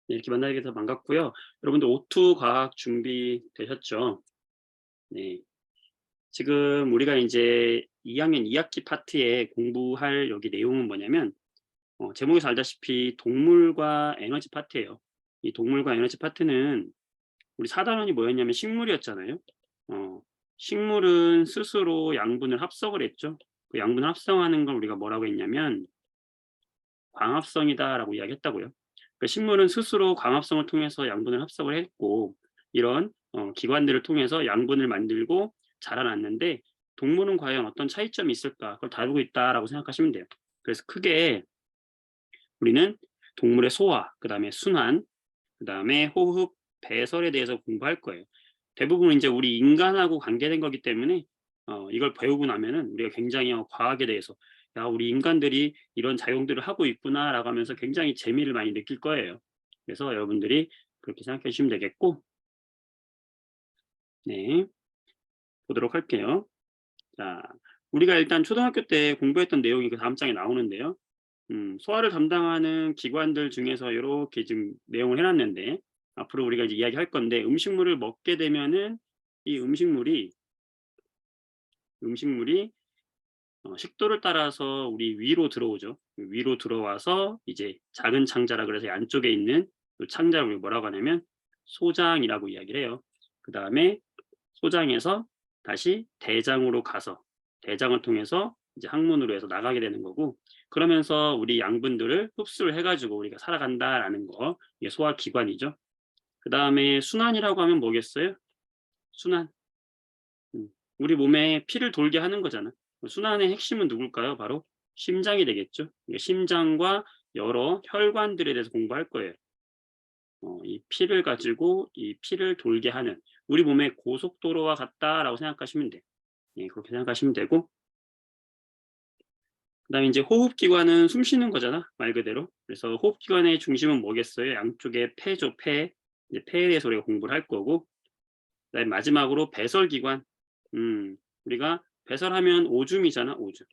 네, 이렇게 만나게 돼서 반갑고요. 여러분들 오투 과학 준비되셨죠? 네. 지금 우리가 이제 2학년 2학기 파트에 공부할 여기 내용은 뭐냐면 제목에서 알다시피 동물과 에너지 파트예요. 이 동물과 에너지 파트는 우리 4단원이 뭐였냐면 식물이었잖아요. 어, 식물은 스스로 양분을 합성을 했죠. 그 양분을 합성하는 걸 우리가 뭐라고 했냐면 광합성이다라고 이야기했다고요. 그러니까 식물은 스스로 광합성을 통해서 양분을 합성을 했고 이런 기관들을 통해서 양분을 만들고 자라났는데 동물은 과연 어떤 차이점이 있을까? 그걸 다루고 있다라고 생각하시면 돼요. 그래서 크게 우리는 동물의 소화, 그다음에 순환, 그다음에 호흡, 배설에 대해서 공부할 거예요. 대부분 이제 우리 인간하고 관계된 거기 때문에 이걸 배우고 나면은 우리가 굉장히 과학에 대해서 '야 우리 인간들이 이런 작용들을 하고 있구나.'라고 하면서 굉장히 재미를 많이 느낄 거예요. 그래서 여러분들이 그렇게 생각해 주시면 되겠고 네 보도록 할게요. 자 우리가 일단 초등학교 때 공부했던 내용이 그 다음 장에 나오는데요. 소화를 담당하는 기관들 중에서 요렇게 지금 내용을 해 놨는데 앞으로 우리가 이제 이야기할 건데 음식물을 먹게 되면은 이 음식물이 식도를 따라서 우리 위로 들어오죠. 위로 들어와서 이제 작은 창자라 그래서 이 안쪽에 있는 요 창자를 우리 뭐라고 하냐면 소장이라고 이야기를 해요. 그다음에 소장에서 다시 대장으로 가서 대장을 통해서 이제 항문으로 해서 나가게 되는 거고 그러면서 우리 양분들을 흡수를 해 가지고 우리가 살아간다라는 거 이게 소화기관이죠. 그다음에 순환이라고 하면 뭐겠어요? 순환. 우리 몸에 피를 돌게 하는 거잖아. 순환의 핵심은 누굴까요? 바로 심장이 되겠죠. 그러니까 심장과 여러 혈관들에 대해서 공부할 거예요. 이 피를 가지고 이 피를 돌게 하는 우리 몸의 고속도로와 같다라고 생각하시면 돼요. 예, 그렇게 생각하시면 되고 그다음에 이제 호흡기관은 숨 쉬는 거잖아 말 그대로. 그래서 호흡기관의 중심은 뭐겠어요? 양쪽에 폐죠 폐. 이제 폐에 대해서 우리가 공부를 할 거고 그다음에 마지막으로 배설기관. 우리가 배설하면 오줌이잖아 오줌.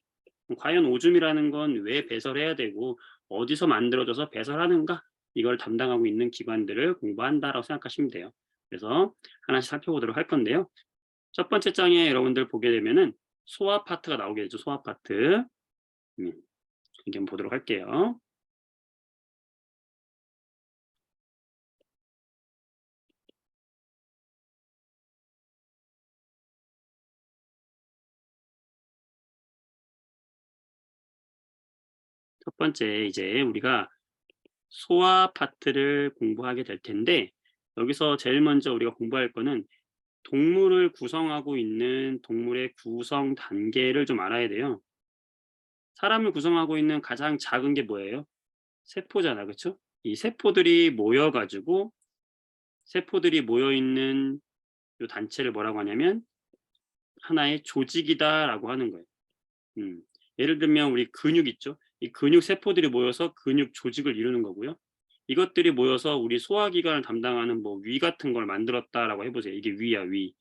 과연 오줌이라는 건 왜 배설해야 되고 어디서 만들어져서 배설하는가 이걸 담당하고 있는 기관들을 공부한다라고 생각하시면 돼요. 그래서 하나씩 살펴보도록 할 건데요. 첫 번째 장에 여러분들 보게 되면은 소화 파트가 나오게 되죠. 소화 파트. 음, 이제 한번 보도록 할게요. 첫 번째 이제 우리가 소화 파트를 공부하게 될 텐데 여기서 제일 먼저 우리가 공부할 거는 동물을 구성하고 있는 동물의 구성 단계를 좀 알아야 돼요. 사람을 구성하고 있는 가장 작은 게 뭐예요? 세포잖아. 그쵸? 이 세포들이 모여 있는 요 단체를 뭐라고 하냐면 하나의 조직이다라고 하는 거예요. 음. 예를 들면 우리 근육 있죠? 이 근육 세포들이 모여서 근육 조직을 이루는 거고요. 이것들이 모여서 우리 소화기관을 담당하는 뭐 위 같은 걸 만들었다라고 해 보세요. 이게 위야, 위.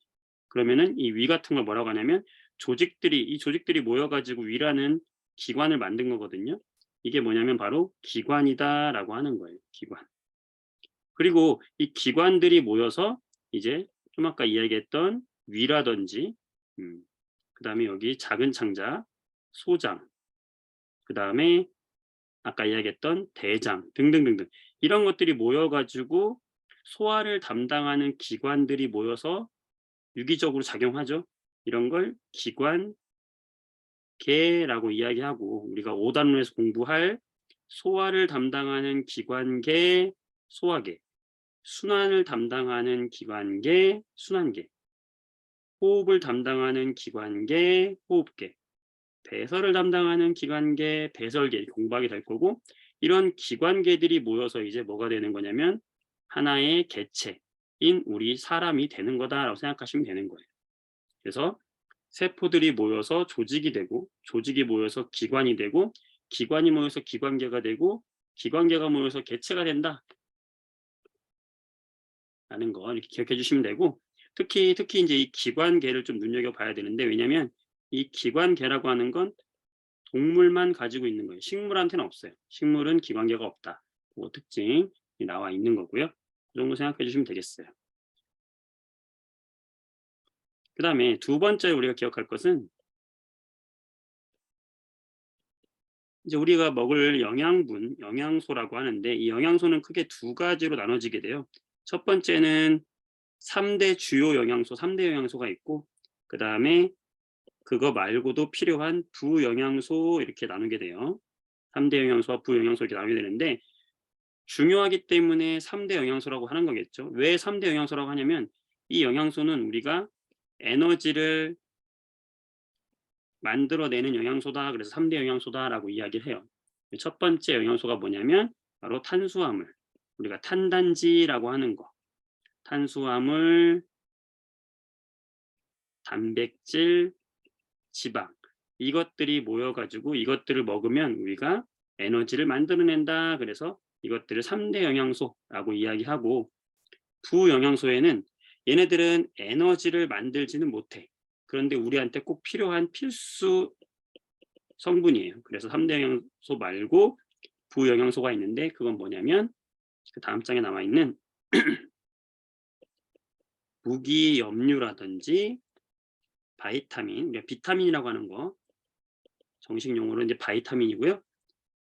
그러면은 이 위 같은 걸 뭐라고 하냐면 이 조직들이 모여 가지고 위라는 기관을 만든 거거든요. 이게 뭐냐면 바로 기관이다라고 하는 거예요, 기관. 그리고 이 기관들이 모여서 이제 좀 아까 이야기했던 위라든지 그다음에 여기 작은 창자, 소장, 그다음에 아까 이야기했던 대장 등등등등 이런 것들이 모여 가지고 소화를 담당하는 기관들이 모여서 유기적으로 작용하죠. 이런 걸 기관계라고 이야기하고 우리가 5단원에서 공부할 소화를 담당하는 기관계, 소화계, 순환을 담당하는 기관계, 순환계, 호흡을 담당하는 기관계, 호흡계, 배설을 담당하는 기관계, 배설계 이렇게 공부하게 될 거고 이런 기관계들이 모여서 이제 뭐가 되는 거냐면 하나의 개체인 우리 사람이 되는 거다라고 생각하시면 되는 거예요. 그래서 세포들이 모여서 조직이 되고 조직이 모여서 기관이 되고 기관이 모여서 기관계가 되고 기관계가 모여서 개체가 된다라는 거 이렇게 기억해 주시면 되고 특히 이제 이 기관계를 좀 눈여겨봐야 되는데 왜냐면 이 기관계라고 하는 건 동물만 가지고 있는 거예요. 식물한테는 없어요. 식물은 기관계가 없다. 그 특징 나와 있는 거고요. 그 정도 생각해 주시면 되겠어요. 그 다음에 두 번째 우리가 기억할 것은 이제 우리가 먹을 영양분, 영양소라고 하는데 이 영양소는 크게 두 가지로 나눠지게 돼요. 첫 번째는 3대 주요 영양소, 3대 영양소가 있고 그 다음에 그거 말고도 필요한 부영양소 이렇게 나누게 돼요. 3대 영양소와 부영양소 이렇게 나누게 되는데 중요하기 때문에 3대 영양소라고 하는 거겠죠. 왜 3대 영양소라고 하냐면 이 영양소는 우리가 에너지를 만들어내는 영양소다. 그래서 3대 영양소다라고 이야기를 해요. 첫 번째 영양소가 뭐냐면 바로 탄수화물. 우리가 탄단지라고 하는 거. 탄수화물, 단백질, 지방. 이것들이 모여가지고 이것들을 먹으면 우리가 에너지를 만들어낸다. 그래서 이것들을 3대 영양소라고 이야기하고 부영양소에는 얘네들은 에너지를 만들지는 못해. 그런데 우리한테 꼭 필요한 필수 성분이에요. 그래서 3대 영양소 말고 부영양소가 있는데 그건 뭐냐면 그 다음 장에 나와 있는 무기염류라든지 바이타민, 비타민이라고 하는 거 정식 용어로 이제 바이타민이고요.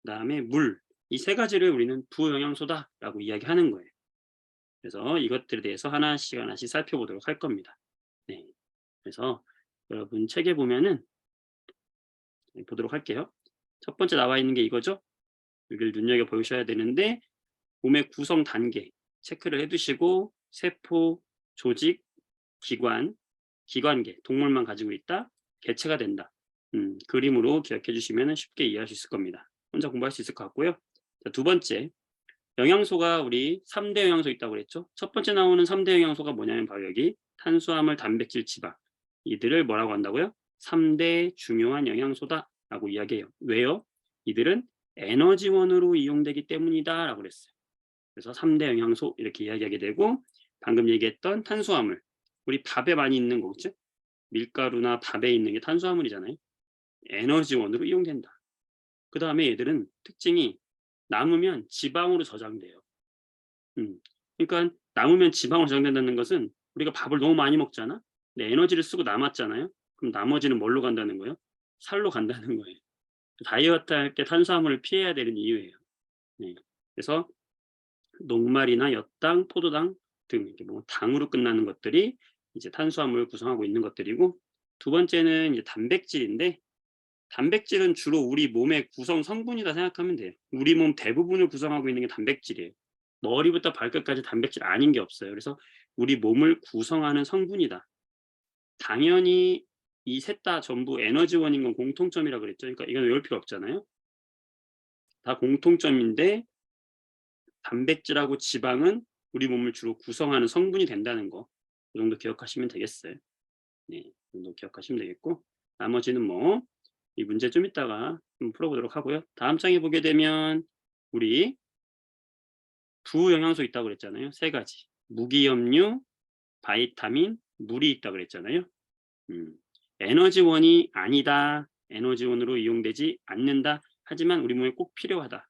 그다음에 물, 이 세 가지를 우리는 부영양소다라고 이야기하는 거예요. 그래서 이것들에 대해서 하나씩 살펴보도록 할 겁니다. 네. 그래서 여러분 책에 보면은 보도록 할게요. 첫 번째 나와 있는 게 이거죠. 여기를 눈여겨 보셔야 되는데 몸의 구성 단계 체크를 해두시고 세포, 조직, 기관, 기관계, 동물만 가지고 있다, 개체가 된다. 그림으로 기억해 주시면 쉽게 이해할 수 있을 겁니다. 혼자 공부할 수 있을 것 같고요. 자, 두 번째, 영양소가 우리 3대 영양소 있다고 그랬죠. 첫 번째 나오는 3대 영양소가 뭐냐면 바로 여기 탄수화물, 단백질, 지방. 이들을 뭐라고 한다고요? 3대 중요한 영양소다라고 이야기해요. 왜요? 이들은 에너지원으로 이용되기 때문이다 라고 그랬어요. 그래서 3대 영양소 이렇게 이야기하게 되고 방금 얘기했던 탄수화물. 우리 밥에 많이 있는 거죠. 밀가루나 밥에 있는 게 탄수화물이잖아요. 에너지원으로 이용된다. 그 다음에 얘들은 특징이 남으면 지방으로 저장돼요. 그러니까 남으면 지방으로 저장된다는 것은 우리가 밥을 너무 많이 먹잖아. 근데 에너지를 쓰고 남았잖아요. 그럼 나머지는 뭘로 간다는 거예요? 살로 간다는 거예요. 다이어트 할 때 탄수화물을 피해야 되는 이유예요. 네. 그래서 녹말이나 엿당, 포도당 등 이렇게 뭐 당으로 끝나는 것들이 이제 탄수화물을 구성하고 있는 것들이고 두 번째는 이제 단백질인데 단백질은 주로 우리 몸의 구성 성분이다 생각하면 돼요. 우리 몸 대부분을 구성하고 있는 게 단백질이에요. 머리부터 발끝까지 단백질 아닌 게 없어요. 그래서 우리 몸을 구성하는 성분이다. 당연히 이 셋 다 전부 에너지원인 건 공통점이라 그랬죠. 그러니까 이건 외울 필요 없잖아요. 다 공통점인데 단백질하고 지방은 우리 몸을 주로 구성하는 성분이 된다는 거. 그 정도 기억하시면 되겠어요. 네, 그 정도 기억하시면 되겠고 나머지는 뭐 이 문제 좀 이따가 좀 풀어보도록 하고요. 다음 장에 보게 되면 우리 부영양소 있다고 그랬잖아요. 세 가지. 무기염류, 바이타민, 물이 있다고 그랬잖아요. 에너지원이 아니다. 에너지원으로 이용되지 않는다. 하지만 우리 몸에 꼭 필요하다.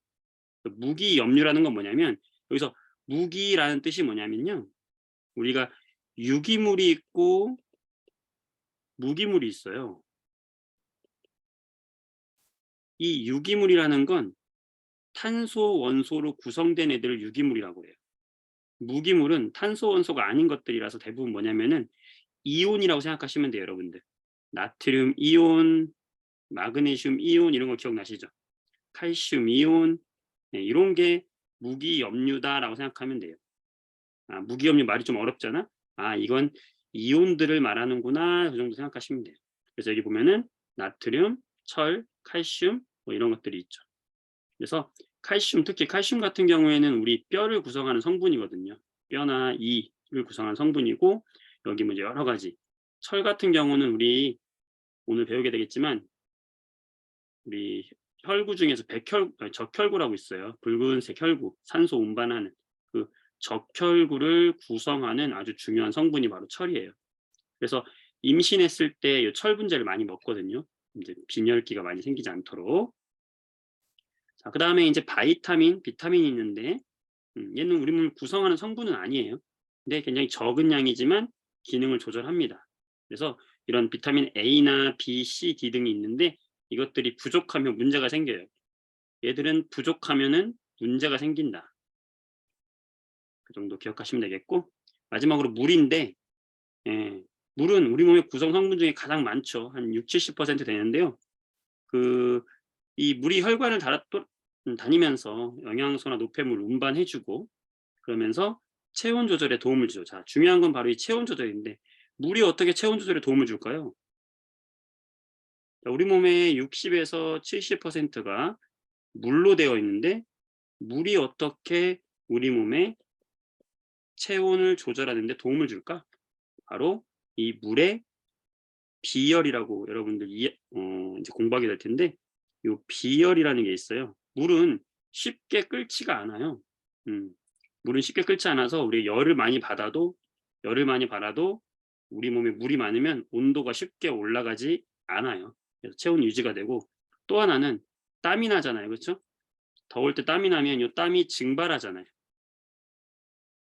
무기염류라는 건 뭐냐면 여기서 무기라는 뜻이 뭐냐면요. 우리가 유기물이 있고 무기물이 있어요. 이 유기물이라는 건 탄소 원소로 구성된 애들을 유기물이라고 해요. 무기물은 탄소 원소가 아닌 것들이라서 대부분 뭐냐면은 이온이라고 생각하시면 돼요, 여러분들. 나트륨 이온, 마그네슘 이온 이런 거 기억나시죠? 칼슘 이온 네, 이런 게 무기염류다라고 생각하면 돼요. 아, 무기염류 말이 좀 어렵잖아. 아, 이건 이온들을 말하는구나. 그 정도 생각하시면 돼요. 그래서 여기 보면은 나트륨, 철, 칼슘 뭐 이런 것들이 있죠. 그래서 칼슘, 특히 칼슘 같은 경우에는 우리 뼈를 구성하는 성분이거든요. 뼈나 이를 구성하는 성분이고 여기 뭐 여러 가지. 철 같은 경우는 우리 오늘 배우게 되겠지만 우리 혈구 중에서 적혈구라고 있어요. 붉은색 혈구, 산소 운반하는 그 적혈구를 구성하는 아주 중요한 성분이 바로 철이에요. 그래서 임신했을 때 이 철 분자를 많이 먹거든요. 이제 빈혈기가 많이 생기지 않도록. 자, 그 다음에 이제 바이타민, 비타민이 있는데 얘는 우리 몸을 구성하는 성분은 아니에요. 근데 굉장히 적은 양이지만 기능을 조절합니다. 그래서 이런 비타민 A나 B, C, D 등이 있는데 이것들이 부족하면 문제가 생겨요. 얘들은 부족하면은 문제가 생긴다. 그 정도 기억하시면 되겠고, 마지막으로 물인데, 예, 물은 우리 몸의 구성 성분 중에 가장 많죠. 한 60~70% 되는데요. 이 물이 혈관을 다니면서 영양소나 노폐물 운반해주고, 그러면서 체온 조절에 도움을 주죠. 자, 중요한 건 바로 이 체온 조절인데, 물이 어떻게 체온 조절에 도움을 줄까요? 우리 몸의 60에서 70%가 물로 되어 있는데, 물이 어떻게 우리 몸의 체온을 조절하는 데 도움을 줄까? 바로 이 물의 비열이라고 여러분들 이제 공부하게 될 텐데, 요 비열이라는 게 있어요. 물은 쉽게 끓지가 않아요. 물은 쉽게 끓지 않아서 우리 열을 많이 받아도 우리 몸에 물이 많으면 온도가 쉽게 올라가지 않아요. 그래서 체온 유지가 되고, 또 하나는 땀이 나잖아요. 그렇죠? 더울 때 땀이 나면 요 땀이 증발하잖아요.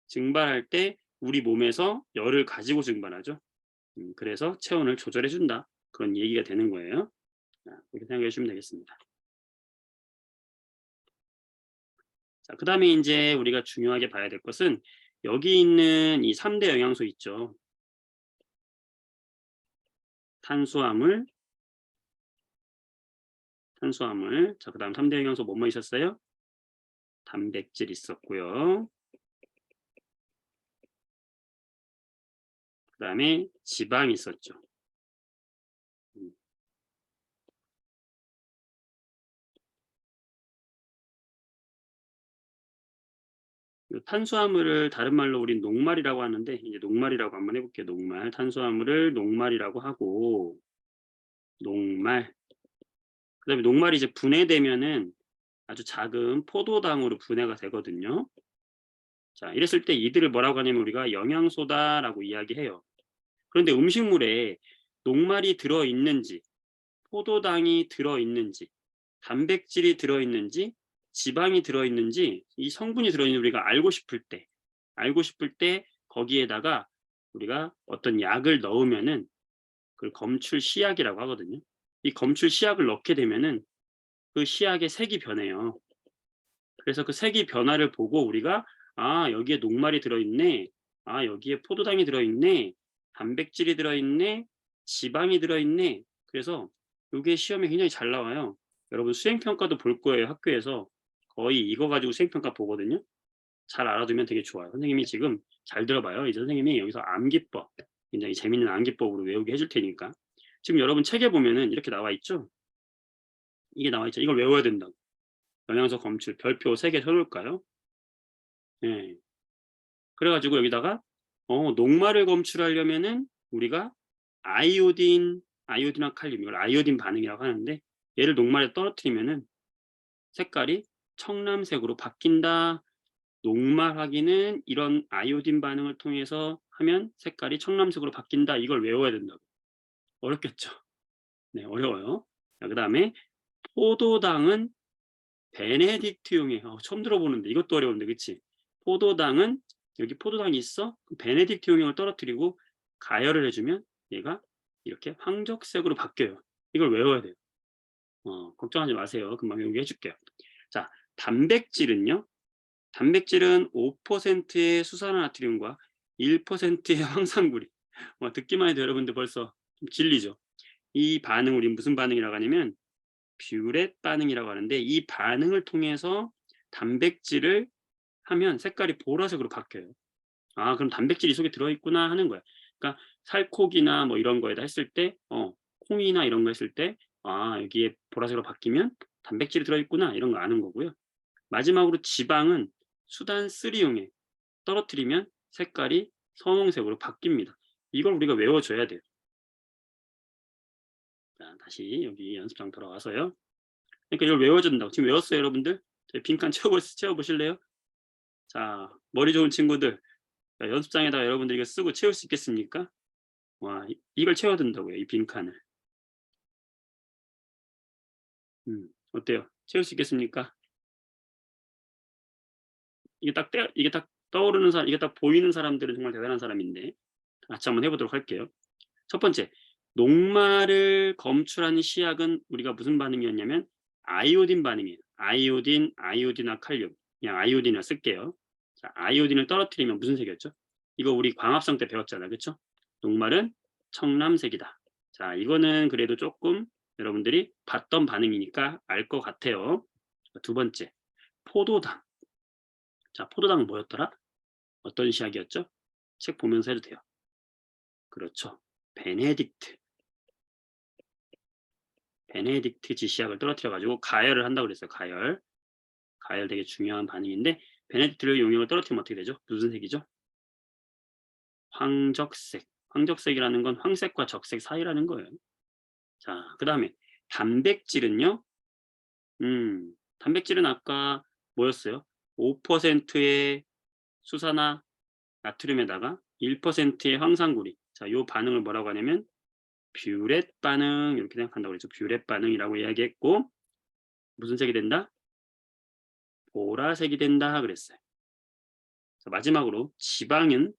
증발할 때 우리 몸에서 열을 가지고 증발하죠. 그래서 체온을 조절해 준다. 그런 얘기가 되는 거예요. 자, 그렇게 생각해 주시면 되겠습니다. 자, 그다음에 인제 우리가 중요하게 봐야 될 것은 여기 있는 이 3대 영양소 있죠. 탄수화물. 자, 그다음 3대 영양소 뭐뭐 있었어요? 단백질 있었고요. 그다음에 지방 있었죠. 음. 요 탄수화물을 다른 말로 우린 녹말이라고 하는데, 이제 녹말이라고 한번 해 볼게요. 녹말. 탄수화물을 녹말이라고 하고, 녹말. 그다음에 녹말이 이제 분해되면은 아주 작은 포도당으로 분해가 되거든요. 자, 이랬을 때 이들을 뭐라고 하냐면 우리가 영양소다라고 이야기해요. 그런데 음식물에 녹말이 들어있는지, 포도당이 들어있는지, 단백질이 들어있는지, 지방이 들어있는지, 이 성분이 들어있는지 우리가 알고 싶을 때 거기에다가 우리가 어떤 약을 넣으면은 그걸 검출 시약이라고 하거든요. 이 검출 시약을 넣게 되면은 그 시약의 색이 변해요. 그래서 그 색이 변화를 보고 우리가 '아, 여기에 녹말이 들어있네. 아, 여기에 포도당이 들어있네. 단백질이 들어있네. 지방이 들어있네.' 그래서 요게 시험에 굉장히 잘 나와요. 여러분 수행평가도 볼 거예요, 학교에서. 거의 이거 가지고 수행평가 보거든요. 잘 알아두면 되게 좋아요. 선생님이 지금 잘 들어 봐요. 이제 선생님이 여기서 암기법, 굉장히 재밌는 암기법으로 외우게 해줄 테니까. 지금 여러분 책에 보면은 이렇게 나와 있죠? 이게 나와 있죠. 이걸 외워야 된다고. 영양소 검출 별표 3개 쳐 놓을까요? 예. 그래 가지고 여기다가 녹말을 검출하려면은 우리가 아이오딘과 칼륨, 이걸 아이오딘 반응이라고 하는데, 얘를 녹말에 떨어뜨리면은 색깔이 청람색으로 바뀐다. 녹말 확인은 이런 아이오딘 반응을 통해서 하면 색깔이 청람색으로 바뀐다. 이걸 외워야 된다고. 어렵겠죠? 네, 어려워요. 자, 그다음에 포도당은 베네딕트용의, 처음 들어보는데 이것도 어려운데, 그치? 포도당은, 여기 포도당이 있어? 베네딕트 용액을 떨어뜨리고 가열을 해주면 얘가 이렇게 황적색으로 바뀌어요. 이걸 외워야 돼요. 걱정하지 마세요. 금방 외우게 해줄게요. 자, 단백질은요. 단백질은 5%의 수산화나트륨과 1%의 황산구리. 듣기만 해도 여러분들 벌써 좀 질리죠? 이 반응 우리 무슨 반응이라고 하냐면 뷰렛 반응이라고 하는데, 이 반응을 통해서 단백질을 하면 색깔이 보라색으로 바뀌어요. 아, 그럼 단백질이 이 속에 들어있구나 하는 거야. 그러니까 살코기나 뭐 이런 거에다 했을 때, 콩이나 이런 거 했을 때, 아, 여기에 보라색으로 바뀌면 단백질이 들어있구나, 이런 거 아는 거고요. 마지막으로 지방은 수단3용에 떨어뜨리면 색깔이 선홍색으로 바뀝니다. 이걸 우리가 외워줘야 돼요. 자, 다시 여기 연습장 돌아와서요. 그러니까 이걸 외워준다고. 지금 외웠어요, 여러분들? 저희 빈칸 채워보실래요? 자, 머리 좋은 친구들, 자, 연습장에다가 여러분들 이거 쓰고 채울 수 있겠습니까? 와, 이걸 채워야 된다고요, 이 빈칸을. 어때요? 채울 수 있겠습니까? 이게 딱 떠오르는 사람, 이게 딱 보이는 사람들은 정말 대단한 사람인데 같이 한번 해보도록 할게요. 첫 번째, 녹말을 검출하는 시약은 우리가 무슨 반응이었냐면 아이오딘 반응이에요. 아이오딘화 칼륨. 그냥 아이오딘을 쓸게요. 자, 아이오딘을 떨어뜨리면 무슨 색이었죠? 이거 우리 광합성 때 배웠잖아요. 그렇죠? 녹말은 청람색이다. 자, 이거는 그래도 조금 여러분들이 봤던 반응이니까 알 것 같아요. 두 번째, 포도당. 자, 포도당은 뭐였더라? 어떤 시약이었죠? 책 보면서 해도 돼요. 그렇죠. 베네딕트 지시약을 떨어뜨려 가지고 가열을 한다고 그랬어요. 가열 되게 중요한 반응인데 베네딕트를 용액을 떨어뜨리면 어떻게 되죠? 무슨 색이죠? 황적색이라는 건 황색과 적색 사이라는 거예요. 자, 그다음에 단백질은요. 단백질은 아까 뭐였어요? 5%의 수산화 나트륨에다가 1%의 황산구리. 자, 요 반응을 뭐라고 하냐면 뷰렛 반응 이렇게 생각한다고 그랬죠. 뷰렛 반응이라고 이야기했고 무슨 색이 된다? 보라색이 된다 그랬어요. 자, 마지막으로 지방은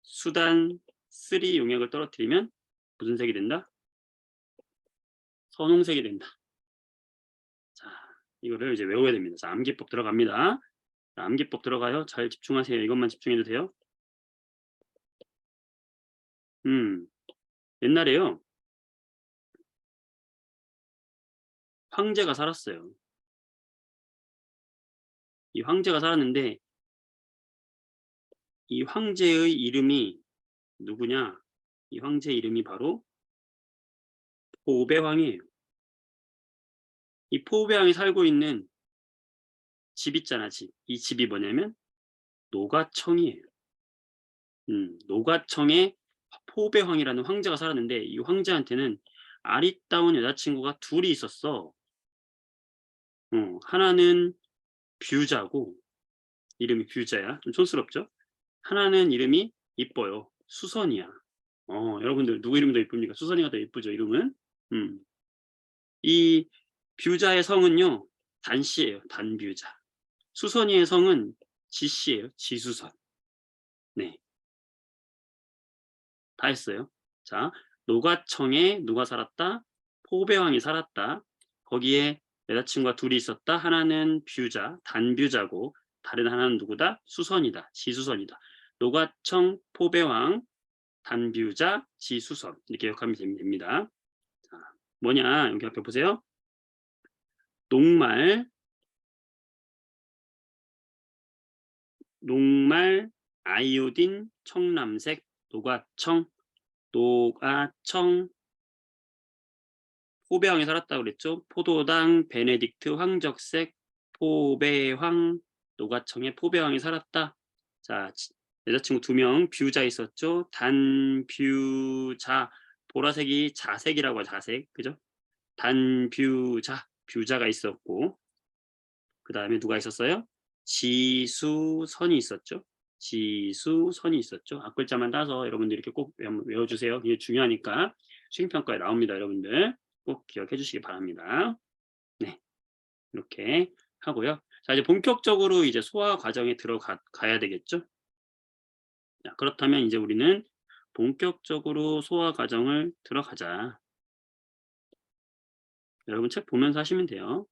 수단 3 용액을 떨어뜨리면 무슨 색이 된다? 선홍색이 된다. 자, 이거를 이제 외워야 됩니다. 자, 암기법 들어갑니다. 자, 암기법 들어가요. 잘 집중하세요. 이것만 집중해도 돼요. 옛날에요. 황제가 살았어요. 이 황제가 살았는데 이 황제의 이름이 누구냐? 이 황제 이름이 바로 포배왕이에요. 이 포배왕이 살고 있는 집 있잖아, 집. 이 집이 뭐냐면 노가청이에요. 노가청에 포배황이라는 황제가 살았는데 이 황제한테는 아리따운 여자친구가 둘이 있었어. 하나는 뷰자고 이름이 뷰자야. 좀 촌스럽죠? 하나는 이름이 이뻐요. 수선이야. 여러분들 누구 이름이 더 이쁩니까? 수선이가 더 이쁘죠, 이름은. 이 뷰자의 성은요. 단씨예요. 단뷰자. 수선이의 성은 지씨예요. 지수선. 네. 다 했어요. 자, 노가청에 누가 살았다? 포배왕이 살았다. 거기에 여자친구가 둘이 있었다. 하나는 뷰자, 단뷰자고 다른 하나는 누구다? 수선이다. 지수선이다. 노가청, 포배왕, 단뷰자, 지수선 이렇게 기억하면 됩니다. 자, 뭐냐? 여기 앞에 보세요. 녹말, 아이오딘, 청람색, 노가청, 포배황에 살았다고 그랬죠. 포도당, 베네딕트, 황적색, 포배황, 노가청에 포배황이 살았다. 자, 여자친구 2명, 뷰자 있었죠. 단뷰자, 보라색이 자색이라고 하죠. 자색, 그죠? 단뷰자, 뷰자가 있었고 그 다음에 누가 있었어요? 지수선이 있었죠. 지수선이 있었죠. 앞글자만 따서 여러분들 이렇게 꼭 외워주세요. 이게 중요하니까 수행평가에 나옵니다. 여러분들 꼭 기억해 주시기 바랍니다. 네, 이렇게 하고요. 자, 이제 본격적으로 이제 소화 과정에 들어가야 되겠죠. 자, 그렇다면 이제 우리는 본격적으로 소화 과정을 들어가자. 여러분 책 보면서 하시면 돼요.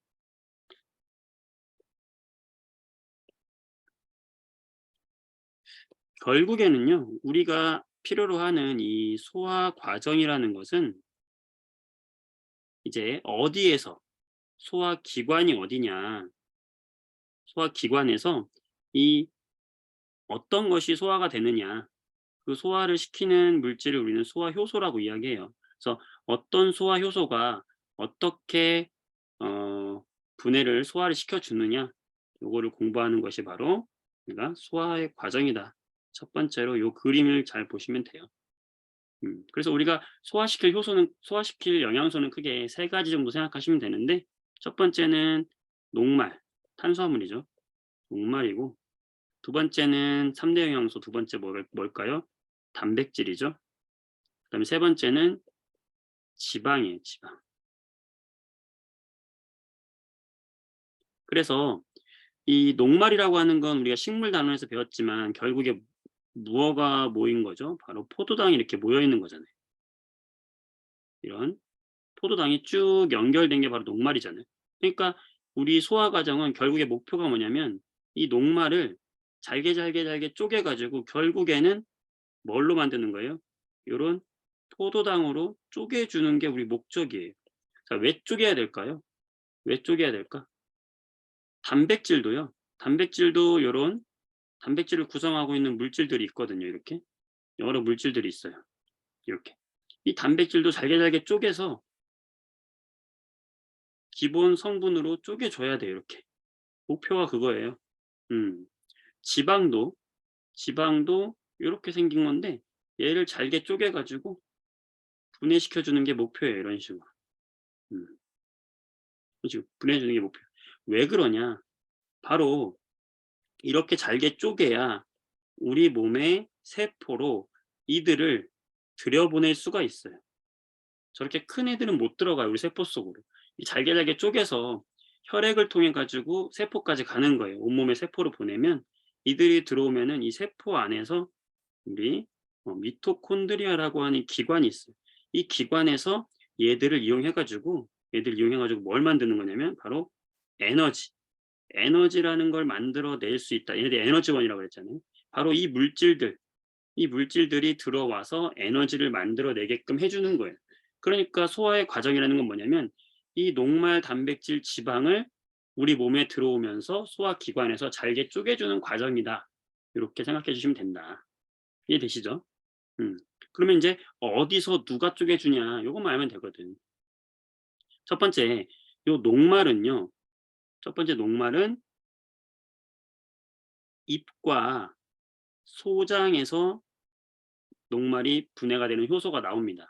결국에는요, 우리가 필요로 하는 이 소화 과정이라는 것은 이제 어디에서 소화기관이 어디냐, 소화기관에서 이 어떤 것이 소화가 되느냐, 그 소화를 시키는 물질을 우리는 소화효소라고 이야기해요. 그래서 어떤 소화효소가 어떻게 분해를 소화를 시켜주느냐, 요거를 공부하는 것이 바로 우리가 소화의 과정이다. 첫 번째로 요 그림을 잘 보시면 돼요. 그래서 우리가 소화시킬 영양소는 크게 3가지 정도 생각하시면 되는데 첫 번째는 녹말, 탄수화물이죠. 녹말이고 두 번째는 3대 영양소 두 번째 뭘까요? 단백질이죠. 그다음에 세 번째는 지방이에요, 지방. 그래서 이 녹말이라고 하는 건 우리가 식물 단원에서 배웠지만 결국에 무엇가 모인 거죠? 바로 포도당이 이렇게 모여 있는 거잖아요. 이런 포도당이 쭉 연결된 게 바로 녹말이잖아요. 그러니까 우리 소화 과정은 결국에 목표가 뭐냐면 이 녹말을 잘게 잘게 잘게 쪼개 가지고 결국에는 뭘로 만드는 거예요? 요런 포도당으로 쪼개 주는 게 우리 목적이에요. 자, 왜 쪼개야 될까요? 왜 쪼개야 될까? 단백질도요. 단백질도 요런 단백질을 구성하고 있는 물질들이 있거든요, 이렇게. 여러 물질들이 있어요. 이렇게. 이 단백질도 잘게 잘게 쪼개서 기본 성분으로 쪼개 줘야 돼요, 이렇게. 목표가 그거예요. 음. 지방도 지방도 요렇게 생긴 건데 얘를 잘게 쪼개 가지고 분해시켜 주는 게 목표예요, 이런 식으로. 음. 이런 식으로 분해해 주는 게 목표예요. 왜 그러냐? 바로 이렇게 잘게 쪼개야 우리 몸의 세포로 이들을 들여보낼 수가 있어요. 저렇게 큰 애들은 못 들어가요, 우리 세포 속으로. 이 잘게 잘게 쪼개서 혈액을 통해 가지고 세포까지 가는 거예요. 온몸에 세포를 보내면 이들이 들어오면은 이 세포 안에서 우리 미토콘드리아라고 하는 기관이 있어요. 이 기관에서 얘들을 이용해 가지고 뭘 만드는 거냐면 바로 에너지, 에너지라는 걸 만들어낼 수 있다. 얘네들 에너지원이라고 그랬잖아요. 바로 이 물질들이 들어와서 에너지를 만들어내게끔 해 주는 거예요. 그러니까 소화의 과정이라는 건 뭐냐면 이 녹말 단백질 지방을 우리 몸에 들어오면서 소화기관에서 잘게 쪼개 주는 과정이다. 요렇게 생각해 주시면 된다. 이해되시죠? 음. 그러면 인제 어디서 누가 쪼개 주냐 요것만 알면 되거든. 첫 번째 요 녹말은요. 첫 번째 녹말은 입과 소장에서 녹말이 분해가 되는 효소가 나옵니다.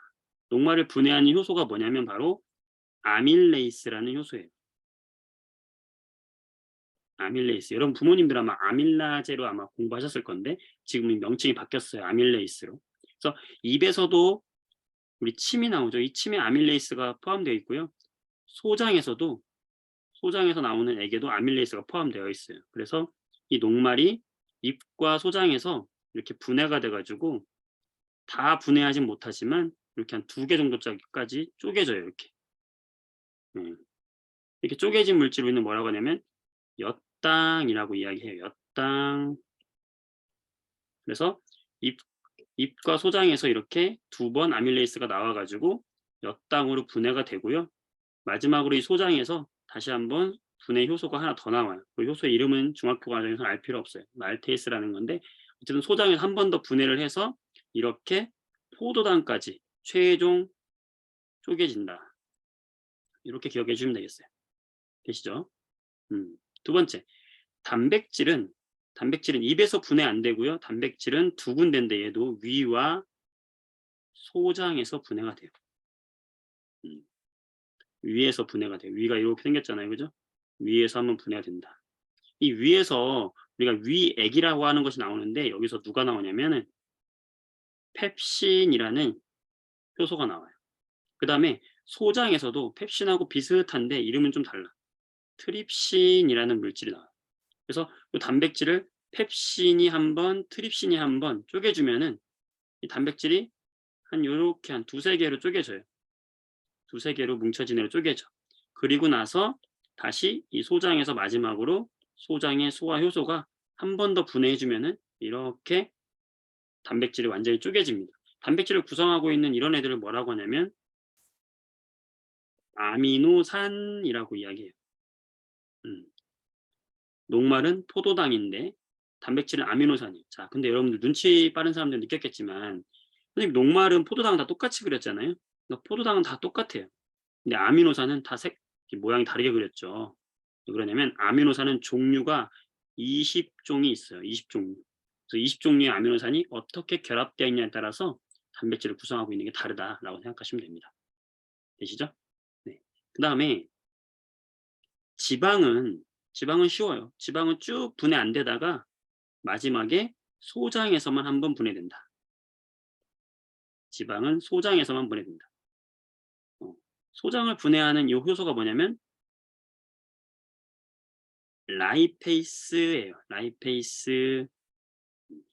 녹말을 분해하는 효소가 뭐냐면 바로 아밀레이스라는 효소예요. 아밀레이스. 여러분 부모님들 아마 아밀라제로 아마 공부하셨을 건데 지금은 명칭이 바뀌었어요. 아밀레이스로. 그래서 입에서도 우리 침이 나오죠. 이 침에 아밀레이스가 포함되어 있고요. 소장에서도 소장에서 나오는 액에도 아밀레이스가 포함되어 있어요. 그래서 이 녹말이 입과 소장에서 이렇게 분해가 돼 가지고 다 분해하진 못하지만 이렇게 한 2개 정도까지 쪼개져요, 이렇게. 음. 이렇게 쪼개진 물질 우리는 뭐라고 하냐면 엿당이라고 이야기해요. 엿당. 그래서 잎 잎과 소장에서 이렇게 2번 아밀레이스가 나와 가지고 엿당으로 분해가 되고요. 마지막으로 이 소장에서 다시 한번 분해 효소가 하나 더 나와요. 그 효소의 이름은 중학교 과정에서는 알 필요 없어요. 말테이스라는 건데 어쨌든 소장에서 한 번 더 분해를 해서 이렇게 포도당까지 최종 쪼개진다. 이렇게 기억해 주시면 되겠어요. 되시죠? 두 번째, 단백질은 단백질은 입에서 분해 안 되고요. 단백질은 두 군데인데 얘도 위와 소장에서 분해가 돼요. 음. 위에서 분해가 돼요. 위가 이렇게 생겼잖아요. 그죠? 위에서 한번 분해가 된다. 이 위에서 우리가 위액이라고 하는 것이 나오는데 여기서 누가 나오냐면은 펩신이라는 효소가 나와요. 그다음에 소장에서도 펩신하고 비슷한데 이름은 좀 달라. 트립신이라는 물질이 나와요. 그래서 이 단백질을 펩신이 한 번, 트립신이 한 번 쪼개주면은 이 단백질이 한 요렇게 한 2-3 개로 쪼개져요. 2-3 개로 뭉쳐진 애로 쪼개져. 그리고 나서 다시 이 소장에서 마지막으로 소장의 소화 효소가 한 번 더 분해해 주면은 이렇게 단백질이 완전히 쪼개집니다. 단백질을 구성하고 있는 이런 애들을 뭐라고 하냐면 아미노산이라고 이야기해요. 음. 녹말은 포도당인데 단백질은 아미노산이에요. 자, 근데 여러분들 눈치 빠른 사람들은 느꼈겠지만 선생님 녹말은 포도당은 다 똑같이 그렸잖아요. 그러니까 포도당은 다 똑같아요. 근데 아미노산은 다 모양이 다르게 그렸죠. 왜 그러냐면 아미노산은 종류가 20종이 있어요. 20종류. 그래서 20종류의 아미노산이 어떻게 결합되어 있냐에 따라서 단백질을 구성하고 있는 게 다르다라고 생각하시면 됩니다. 되시죠? 네. 그다음에 지방은 쉬워요. 지방은 쭉 분해 안 되다가 마지막에 소장에서만 한 번 분해된다. 지방은 소장에서만 분해된다. 소장을 분해하는 이 효소가 뭐냐면 라이페이스예요. 라이페이스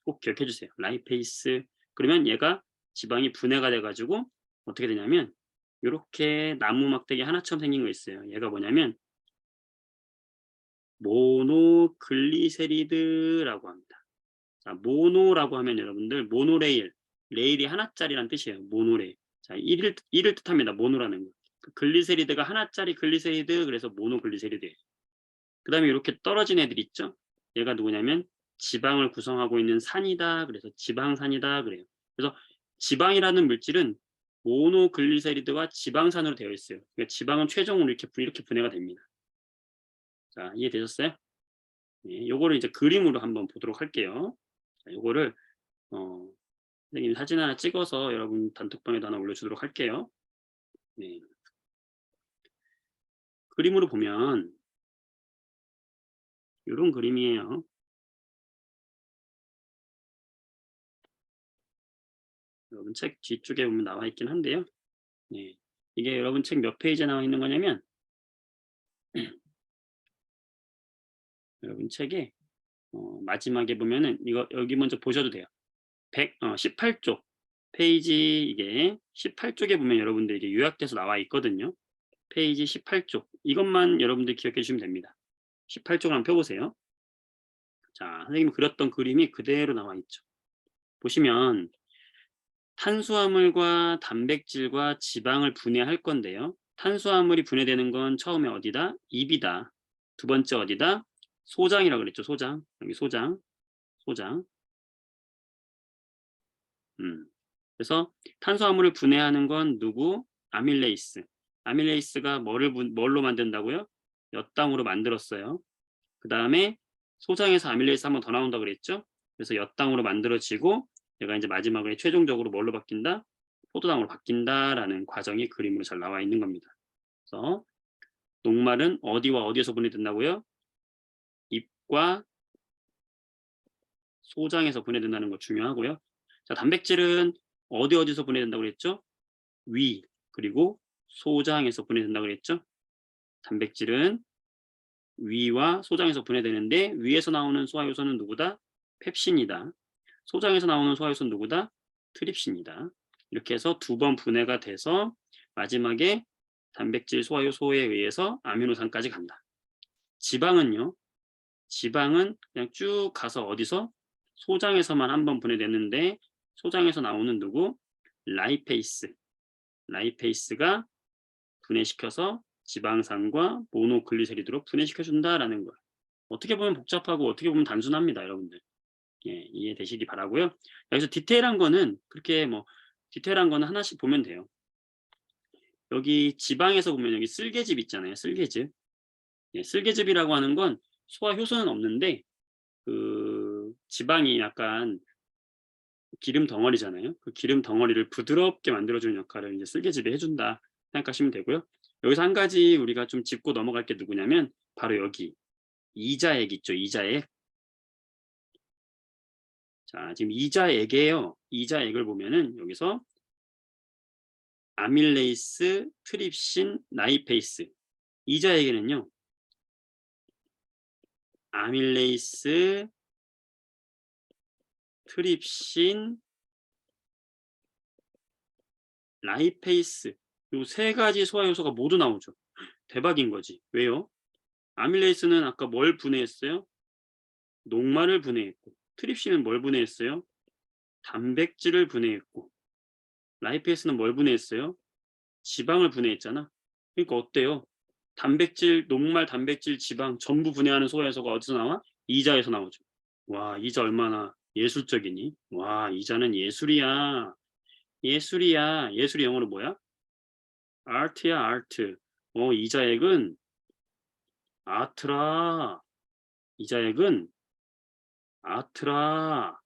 꼭 기억해 주세요. 라이페이스. 그러면 얘가 지방이 분해가 돼 가지고 어떻게 되냐면 요렇게 나무 막대기 하나처럼 생긴 거 있어요. 얘가 뭐냐면 모노글리세리드라고 합니다. 자, 모노라고 하면 여러분들 모노레일, 레일이 하나짜리란 뜻이에요. 모노레일. 자, 1을 뜻합니다. 모노라는 거. 그 글리세리드가 하나짜리 글리세리드, 그래서 모노글리세리드예요. 그다음에 이렇게 떨어진 애들 있죠? 얘가 누구냐면 지방을 구성하고 있는 산이다. 그래서 지방산이다 그래요. 그래서 지방이라는 물질은 모노글리세리드와 지방산으로 되어 있어요. 그러니까 지방은 최종으로 이렇게 분해가 됩니다. 자, 이해되셨어요? 네, 요거를 이제 그림으로 한번 보도록 할게요. 자, 요거를 선생님 사진 하나 찍어서 여러분 단톡방에도 하나 올려주도록 할게요. 네. 그림으로 보면 요런 그림이에요. 여러분 책 뒤쪽에 보면 나와 있긴 한데요. 네. 이게 여러분 책 몇 페이지에 나와 있는 거냐면 여러분 책에 마지막에 보면은 이거 여기 먼저 보셔도 돼요. 18쪽 페이지, 이게 18쪽에 보면 여러분들 이게 요약돼서 나와 있거든요. 페이지 18쪽 이것만 여러분들 기억해 주시면 됩니다. 18쪽을 한번 펴보세요. 자, 선생님이 그렸던 그림이 그대로 나와 있죠. 보시면 탄수화물과 단백질과 지방을 분해할 건데요. 탄수화물이 분해되는 건 처음에 어디다? 입이다. 두 번째 어디다? 소장이라고 그랬죠. 소장. 여기 소장. 소장. 그래서 탄수화물을 분해하는 건 누구? 아밀레이스. 아밀레이스가 뭘로 만든다고요? 엿당으로 만들었어요. 그 다음에 소장에서 아밀레이스 한 번 더 나온다고 그랬죠? 그래서 엿당으로 만들어지고 얘가 이제 마지막에 최종적으로 뭘로 바뀐다? 포도당으로 바뀐다라는 과정이 그림으로 잘 나와 있는 겁니다. 그래서 녹말은 어디와 어디에서 분해된다고요? 입과 소장에서 분해된다는 거 중요하고요. 자, 단백질은 어디서 분해된다고 그랬죠? 위, 그리고 소장에서 분해된다고 그랬죠? 단백질은 위와 소장에서 분해되는데 위에서 나오는 소화효소는 누구다? 펩신이다. 소장에서 나오는 소화효소는 누구다? 트립신이다. 이렇게 해서 두 번 분해가 돼서 마지막에 단백질 소화효소에 의해서 아미노산까지 간다. 지방은요? 지방은 그냥 쭉 가서 어디서? 소장에서만 한 번 분해됐는데 소장에서 나오는 누구? 라이페이스. 라이페이스가 분해시켜서 지방산과 모노글리세리드로 분해시켜준다라는 거예요. 어떻게 보면 복잡하고 어떻게 보면 단순합니다, 여러분들. 예, 이해되시기 바라고요. 여기서 디테일한 거는 그렇게 뭐 디테일한 거는 하나씩 보면 돼요. 여기 지방에서 보면 여기 쓸개즙 있잖아요. 쓸개즙. 예, 쓸개즙이라고 하는 건 소화 효소는 없는데 그 지방이 약간 기름 덩어리잖아요. 그 기름 덩어리를 부드럽게 만들어주는 역할을 이제 쓸개즙이 해준다 생각하시면 되고요. 여기서 한 가지 우리가 좀 짚고 넘어갈 게 누구냐면 바로 여기 이자액 있죠. 이자액. 자, 지금 이자액이에요. 이자액을 보면은 여기서 아밀레이스, 트립신, 라이페이스. 이자액에는요. 아밀레이스, 트립신, 라이페이스 요 세 가지 소화 요소가 모두 나오죠. 대박인 거지. 왜요? 아밀레이스는 아까 뭘 분해했어요? 녹말을 분해했고, 트립신은 뭘 분해했어요? 단백질을 분해했고, 라이페이스는 뭘 분해했어요? 지방을 분해했잖아. 그러니까 어때요? 단백질, 녹말, 단백질, 지방 전부 분해하는 소화효소가 어디서 나와? 이자에서 나오죠. 와, 이자 얼마나 예술적이니? 와, 이자는 예술이야. 예술이야. 예술이 영어로 뭐야? 아트야, 아트. 이자액은 아트라. 이자액은 아트라.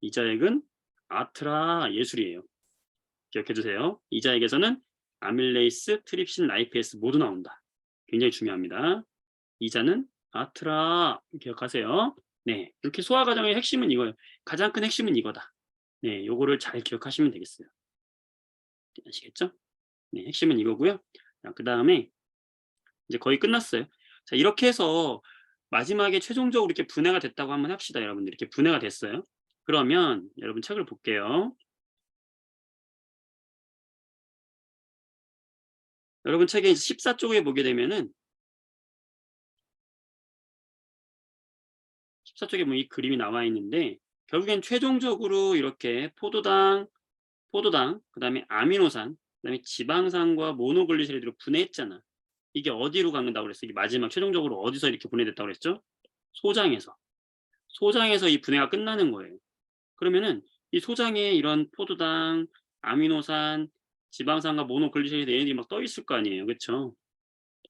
이자액은 아트라. 예술이에요. 기억해 주세요. 이자액에서는 아밀레이스, 트립신, 라이페이스 모두 나온다. 굉장히 중요합니다. 이자는 아트라. 기억하세요. 네, 이렇게 소화 과정의 핵심은 이거예요. 가장 큰 핵심은 이거다. 네, 요거를 잘 기억하시면 되겠어요. 아시겠죠? 네, 핵심은 이거고요. 그 다음에 이제 거의 끝났어요. 자, 이렇게 해서 마지막에 최종적으로 이렇게 분해가 됐다고 한번 합시다, 여러분들. 이렇게 분해가 됐어요. 그러면 여러분 책을 볼게요. 여러분 책에 14쪽에 보게 되면은 14쪽에 보면 이 그림이 나와 있는데 결국엔 최종적으로 이렇게 포도당, 그다음에 아미노산, 그다음에 지방산과 모노글리세리드로 분해했잖아. 이게 어디로 간다고 그랬어? 이게 마지막 최종적으로 어디서 이렇게 분해됐다고 그랬죠? 소장에서. 소장에서 이 분해가 끝나는 거예요. 그러면은 이 소장에 이런 포도당, 아미노산, 지방산과 모노글리세리드 얘네들이 막 떠 있을 거 아니에요. 그렇죠?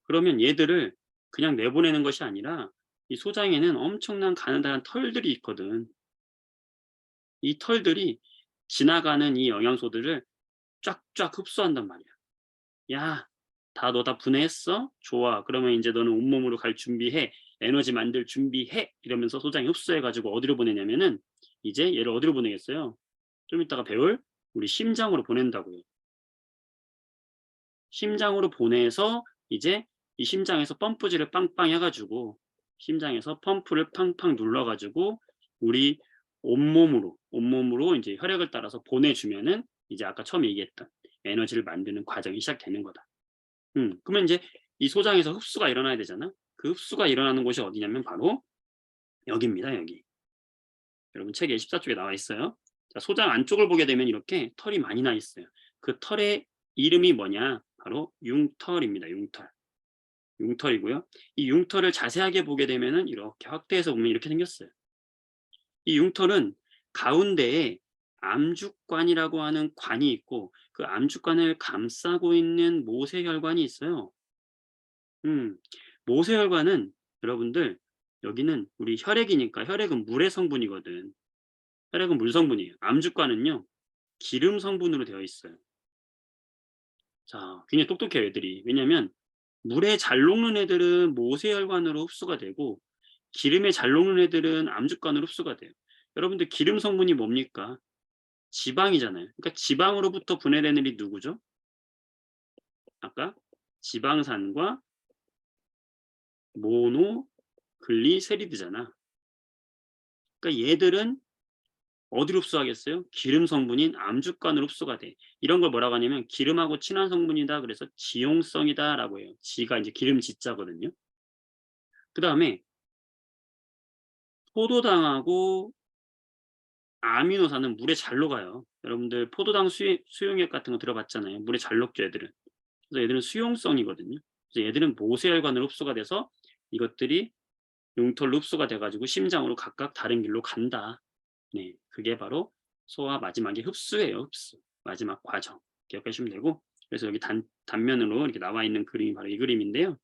그러면 얘들을 그냥 내보내는 것이 아니라 이 소장에는 엄청난 가느다란 털들이 있거든. 이 털들이 지나가는 이 영양소들을 쫙쫙 흡수한단 말이야. 야, 너 다 분해했어? 좋아. 그러면 이제 너는 온몸으로 갈 준비해. 에너지 만들 준비해. 이러면서 소장이 흡수해가지고 어디로 보내냐면은 이제 얘를 어디로 보내겠어요? 좀 이따가 배울 우리 심장으로 보낸다고요. 심장으로 보내서 이제 이 심장에서 펌프질을 빵빵 해가지고 심장에서 펌프를 팡팡 눌러가지고 우리 온몸으로 이제 혈액을 따라서 보내주면은 이제 아까 처음 얘기했던 에너지를 만드는 과정이 시작되는 거다. 그러면 이제 이 소장에서 흡수가 일어나야 되잖아. 그 흡수가 일어나는 곳이 어디냐면 바로 여기입니다. 여기. 여러분 책에 14쪽에 나와 있어요. 자, 소장 안쪽을 보게 되면 이렇게 털이 많이 나 있어요. 그 털의 이름이 뭐냐? 바로 융털입니다. 융털. 융털이고요. 이 융털을 자세하게 보게 되면은 이렇게 확대해서 보면 이렇게 생겼어요. 이 융털은 가운데에 암죽관이라고 하는 관이 있고 그 암죽관을 감싸고 있는 모세혈관이 있어요. 모세혈관은 여러분들 여기는 우리 혈액이니까 혈액은 물의 성분이거든. 혈액은 물 성분이에요. 암죽관은요 기름 성분으로 되어 있어요. 자, 굉장히 똑똑해요 애들이. 왜냐면 물에 잘 녹는 애들은 모세혈관으로 흡수가 되고 기름에 잘 녹는 애들은 암죽관으로 흡수가 돼요. 여러분들 기름 성분이 뭡니까? 지방이잖아요. 그러니까 지방으로부터 분해되는 애들이 누구죠? 아까 지방산과 모노글리세리드잖아. 그러니까 얘들은 어디로 흡수하겠어요? 기름 성분인 암죽관으로 흡수가 돼. 이런 걸 뭐라고 하냐면 기름하고 친한 성분이다. 그래서 지용성이다라고 해요. 지가 이제 기름 지자거든요. 그 다음에 포도당하고 아미노산은 물에 잘 녹아요. 여러분들 포도당 수용액 같은 거 들어봤잖아요. 물에 잘 녹죠, 애들은. 그래서 얘들은 수용성이거든요. 그래서 얘들은 모세혈관으로 흡수가 돼서 이것들이 융털로 흡수가 돼가지고 심장으로 각각 다른 길로 간다. 네, 그게 바로 소화 마지막에 흡수예요. 흡수. 마지막 과정. 기억하시면 되고. 그래서 여기 단면으로 이렇게 나와 있는 그림이 바로 이 그림인데요.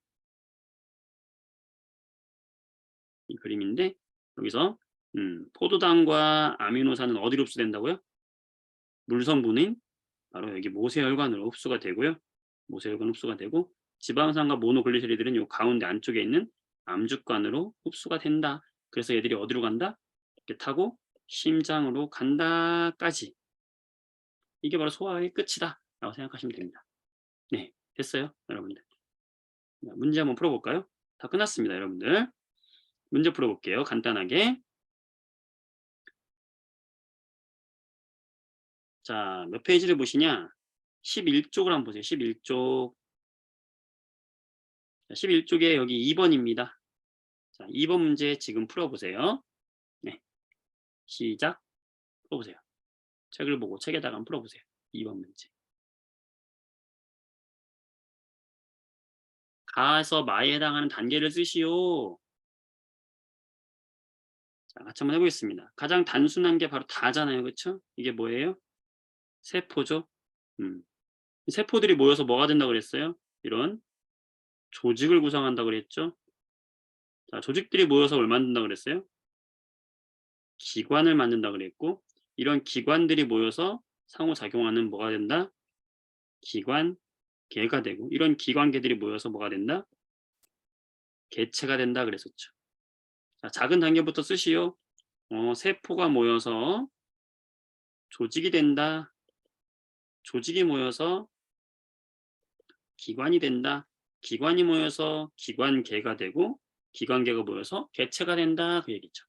이 그림인데 여기서 포도당과 아미노산은 어디로 흡수된다고요? 물 성분인 바로 여기 모세혈관으로 흡수가 되고요. 모세혈관 흡수가 되고 지방산과 모노글리세리들은 요 가운데 안쪽에 있는 암죽관으로 흡수가 된다. 그래서 얘들이 어디로 간다? 이렇게 타고 심장으로 간다까지. 이게 바로 소화의 끝이다 라고 생각하시면 됩니다. 네, 됐어요 여러분들. 문제 한번 풀어볼까요? 다 끝났습니다 여러분들. 문제 풀어볼게요 간단하게. 자, 몇 페이지를 보시냐? 11쪽을 한번 보세요. 11쪽. 11쪽에 여기 2번입니다. 자, 2번 문제 지금 풀어보세요. 네, 시작. 풀어보세요. 책을 보고 책에다가 한번 풀어보세요. 2번 문제. 가에서 마에 해당하는 단계를 쓰시오. 자, 같이 한번 해보겠습니다. 가장 단순한 게 바로 다잖아요. 그렇죠? 이게 뭐예요? 세포죠. 세포들이 모여서 뭐가 된다고 그랬어요? 이런 조직을 구성한다고 그랬죠. 자, 조직들이 모여서 뭘 만든다고 그랬어요? 기관을 만든다고 그랬고 이런 기관들이 모여서 상호작용하는 뭐가 된다? 기관계가 되고 이런 기관계들이 모여서 뭐가 된다? 개체가 된다 그랬었죠. 자, 작은 단계부터 쓰시오. 세포가 모여서 조직이 된다. 조직이 모여서 기관이 된다. 기관이 모여서 기관계가 되고 기관계가 모여서 개체가 된다 그 얘기죠.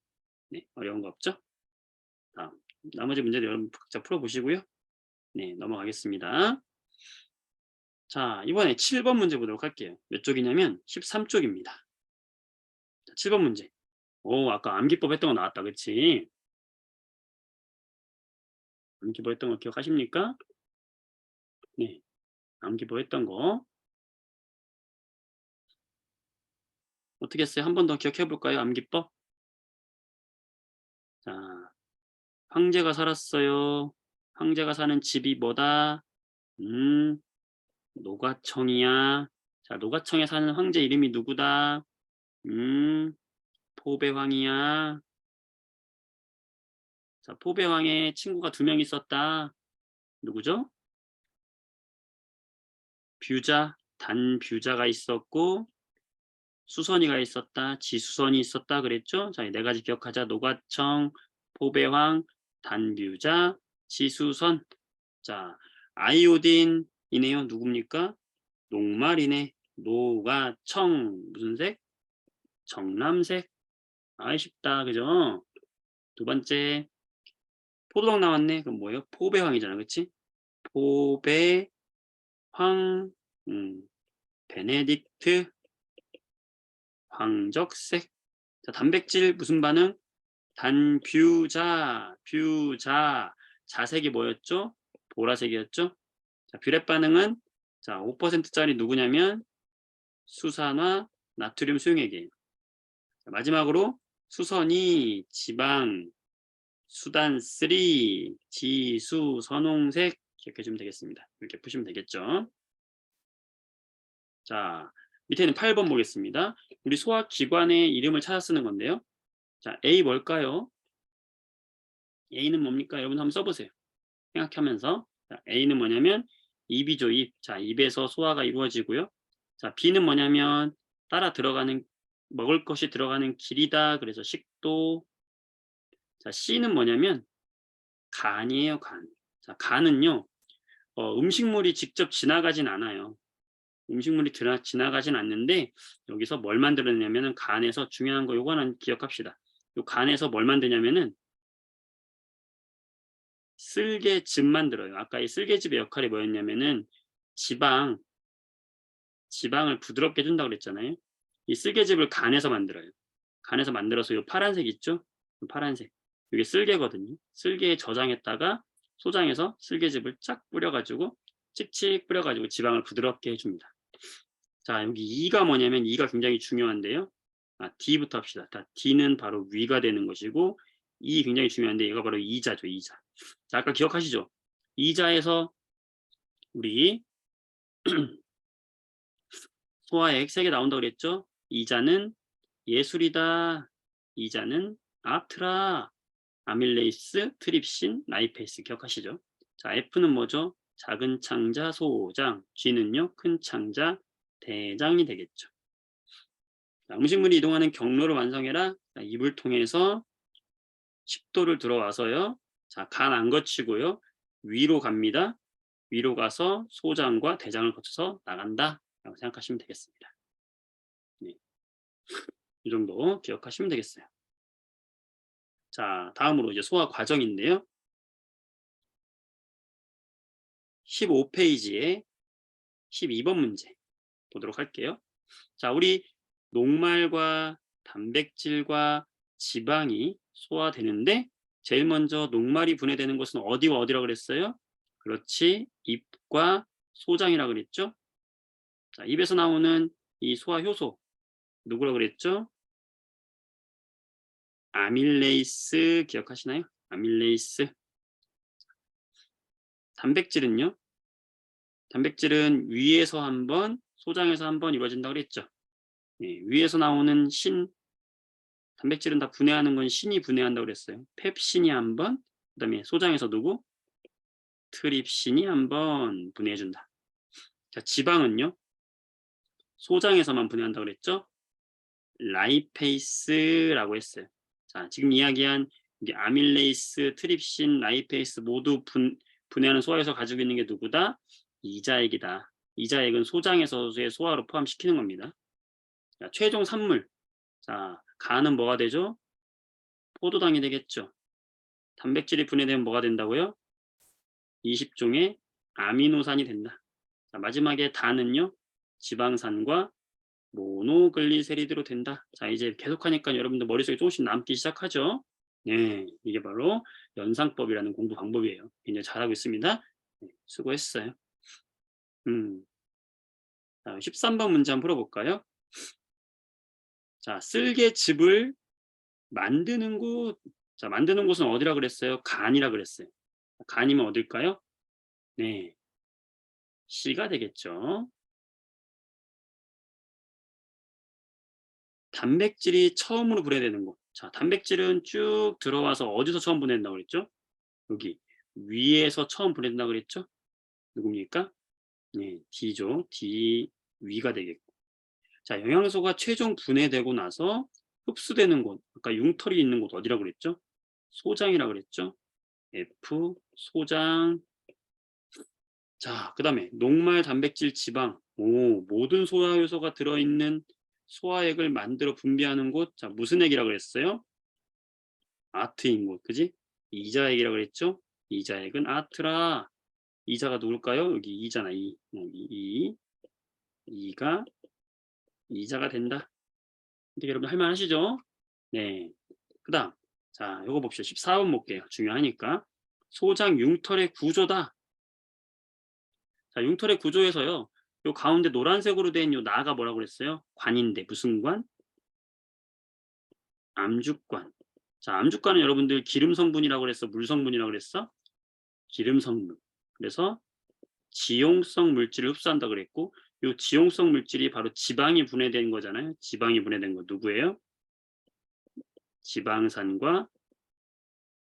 네, 어려운 거 없죠? 다음 나머지 문제도 여러분 각자 풀어보시고요. 네, 넘어가겠습니다. 자, 이번에 7번 문제 보도록 할게요. 몇 쪽이냐면 13쪽입니다. 7번 문제. 오, 아까 암기법 했던 거 나왔다, 그치? 암기법 했던 거 기억하십니까? 네, 암기법 했던 거. 어떻게 했어요? 한 번 더 기억해 볼까요? 암기법? 자, 황제가 살았어요. 황제가 사는 집이 뭐다? 노가청이야. 자, 노가청에 사는 황제 이름이 누구다? 포배황이야. 자, 포배황의 친구가 2명 있었다. 누구죠? 뷰자, 단뷰자가 있었고 수선이가 있었다. 지수선이 있었다 그랬죠? 자, 4가지 기억하자. 노가청, 포배황, 단뷰자, 지수선. 자, 아이오딘이네요. 누굽니까? 녹말이네. 노가청 무슨 색? 정남색. 쉽다. 그죠? 2번째 포도당 나왔네. 그럼 뭐예요? 포배황이잖아. 그치? 포배황, 베네딕트, 황적색. 자, 단백질 무슨 반응? 단뷰자, 뷰자. 자색이 뭐였죠? 보라색이었죠? 자, 뷰렛 반응은 자, 5%짜리 누구냐면 수산화, 나트륨 수용액이에요. 자, 마지막으로 수선이 지방, 수단3, 지수, 선홍색 기억해 주면 되겠습니다. 이렇게 푸시면 되겠죠. 자, 밑에는 8번 보겠습니다. 우리 소화기관의 이름을 찾아 쓰는 건데요. 자, A 뭘까요? A는 뭡니까? 여러분 한번 써보세요. 생각하면서. 자, A는 뭐냐면 입이죠, 입. 자, 입에서 소화가 이루어지고요. 자, B는 뭐냐면 따라 들어가는 먹을 것이 들어가는 길이다. 그래서 식도. 자, C는 뭐냐면 간이에요, 간. 자, 간은요. 음식물이 직접 지나가진 않아요. 음식물이 지나가진 않는데 여기서 뭘 만들어내냐면은 간에서 중요한 거 요거는 기억합시다. 요 간에서 뭘 만드냐면은 쓸개즙 만들어요. 아까 이 쓸개즙의 역할이 뭐였냐면은 지방을 부드럽게 해준다고 그랬잖아요. 이 쓸개즙을 간에서 만들어요. 간에서 만들어서 요 파란색 있죠? 요 파란색. 이게 쓸개거든요. 쓸개에 저장했다가 소장해서 쓸개즙을 쫙 뿌려가지고 칙칙 뿌려가지고 지방을 부드럽게 해줍니다. 자, 여기 E가 뭐냐면 E가 굉장히 중요한데요. D부터 합시다. D는 바로 위가 되는 것이고 E 굉장히 중요한데 얘가 바로 이자죠. 이자. 자, 아까 기억하시죠? 이자에서 우리 소화액 3개 나온다고 그랬죠? 이자는 예술이다. 이자는 아트라. 아밀레이스, 트립신, 라이페이스 기억하시죠? 자, F는 뭐죠? 작은 창자, 소장. G는요, 큰 창자, 대장이 되겠죠. 자, 음식물이 이동하는 경로를 완성해라. 자, 입을 통해서 식도를 들어와서요. 자, 간 안 거치고요. 위로 갑니다. 위로 가서 소장과 대장을 거쳐서 나간다. 라고 생각하시면 되겠습니다. 네. 이 정도 기억하시면 되겠어요. 자, 다음으로 이제 소화 과정인데요. 15페이지에 12번 문제 보도록 할게요. 자, 우리 녹말과 단백질과 지방이 소화되는데 제일 먼저 녹말이 분해되는 곳은 어디와 어디라고 그랬어요? 그렇지, 입과 소장이라고 그랬죠? 자, 입에서 나오는 이 소화 효소 누구라고 그랬죠? 아밀레이스 기억하시나요? 아밀레이스. 단백질은요? 단백질은 위에서 한 번, 소장에서 한 번 이루어진다고 그랬죠? 네, 위에서 나오는 단백질은 다 분해하는 건 신이 분해한다고 그랬어요. 펩신이 한 번, 그 다음에 소장에서 누구? 트립신이 한 번 분해해준다. 자, 지방은요? 소장에서만 분해한다고 그랬죠? 라이페이스라고 했어요. 자, 지금 이야기한 아밀레이스, 트립신, 라이페이스 모두 분해하는 소화에서 가지고 있는 게 누구다? 이자액이다. 이자액은 소장에서의 소화로 포함시키는 겁니다. 자, 최종 산물. 자, 간은 뭐가 되죠? 포도당이 되겠죠. 단백질이 분해되면 뭐가 된다고요? 20종의 아미노산이 된다. 자, 마지막에 단은요, 지방산과 모노글리세리드로 된다. 자, 이제 계속하니까 여러분들 머릿속에 조금씩 남기 시작하죠. 네, 이게 바로 연상법이라는 공부 방법이에요. 굉장히 잘하고 있습니다. 네, 수고했어요. 자, 13번 문제 한번 풀어볼까요? 자, 쓸개즙을 만드는 곳. 자, 만드는 곳은 어디라 그랬어요? 간이라 그랬어요. 간이면 어딜까요? 네, C가 되겠죠. 단백질이 처음으로 분해되는 곳. 자, 단백질은 쭉 들어와서 어디서 처음 분해된다고 그랬죠? 여기 위에서 처음 분해된다고 그랬죠? 누굽니까? 네, D죠. D 위가 되겠고. 자, 영양소가 최종 분해되고 나서 흡수되는 곳. 아까 융털이 있는 곳 어디라고 그랬죠? 소장이라 그랬죠? F 소장. 자, 그다음에 녹말, 단백질, 지방. 오, 모든 소화 요소가 들어있는 소화액을 만들어 분비하는 곳. 자, 무슨 액이라 그랬어요? 아트인 곳, 그지? 이자액이라 그랬죠? 이자액은 아트라. 이자가 누굴까요? 여기 이잖아, 이. 이가 이자가 된다. 근데 여러분 할만하시죠? 네. 그다음, 자, 요거 봅시다. 14번 볼게요. 중요하니까. 소장 융털의 구조다. 자, 융털의 구조에서요. 요 가운데 노란색으로 된 요 나가 뭐라고 그랬어요? 관인데 무슨 관? 암죽관. 자, 암죽관은 여러분들 기름 성분이라고 그랬어? 물 성분이라고 그랬어? 기름 성분. 그래서 지용성 물질을 흡수한다 그랬고, 요 지용성 물질이 바로 지방이 분해된 거잖아요. 지방이 분해된 거 누구예요? 지방산과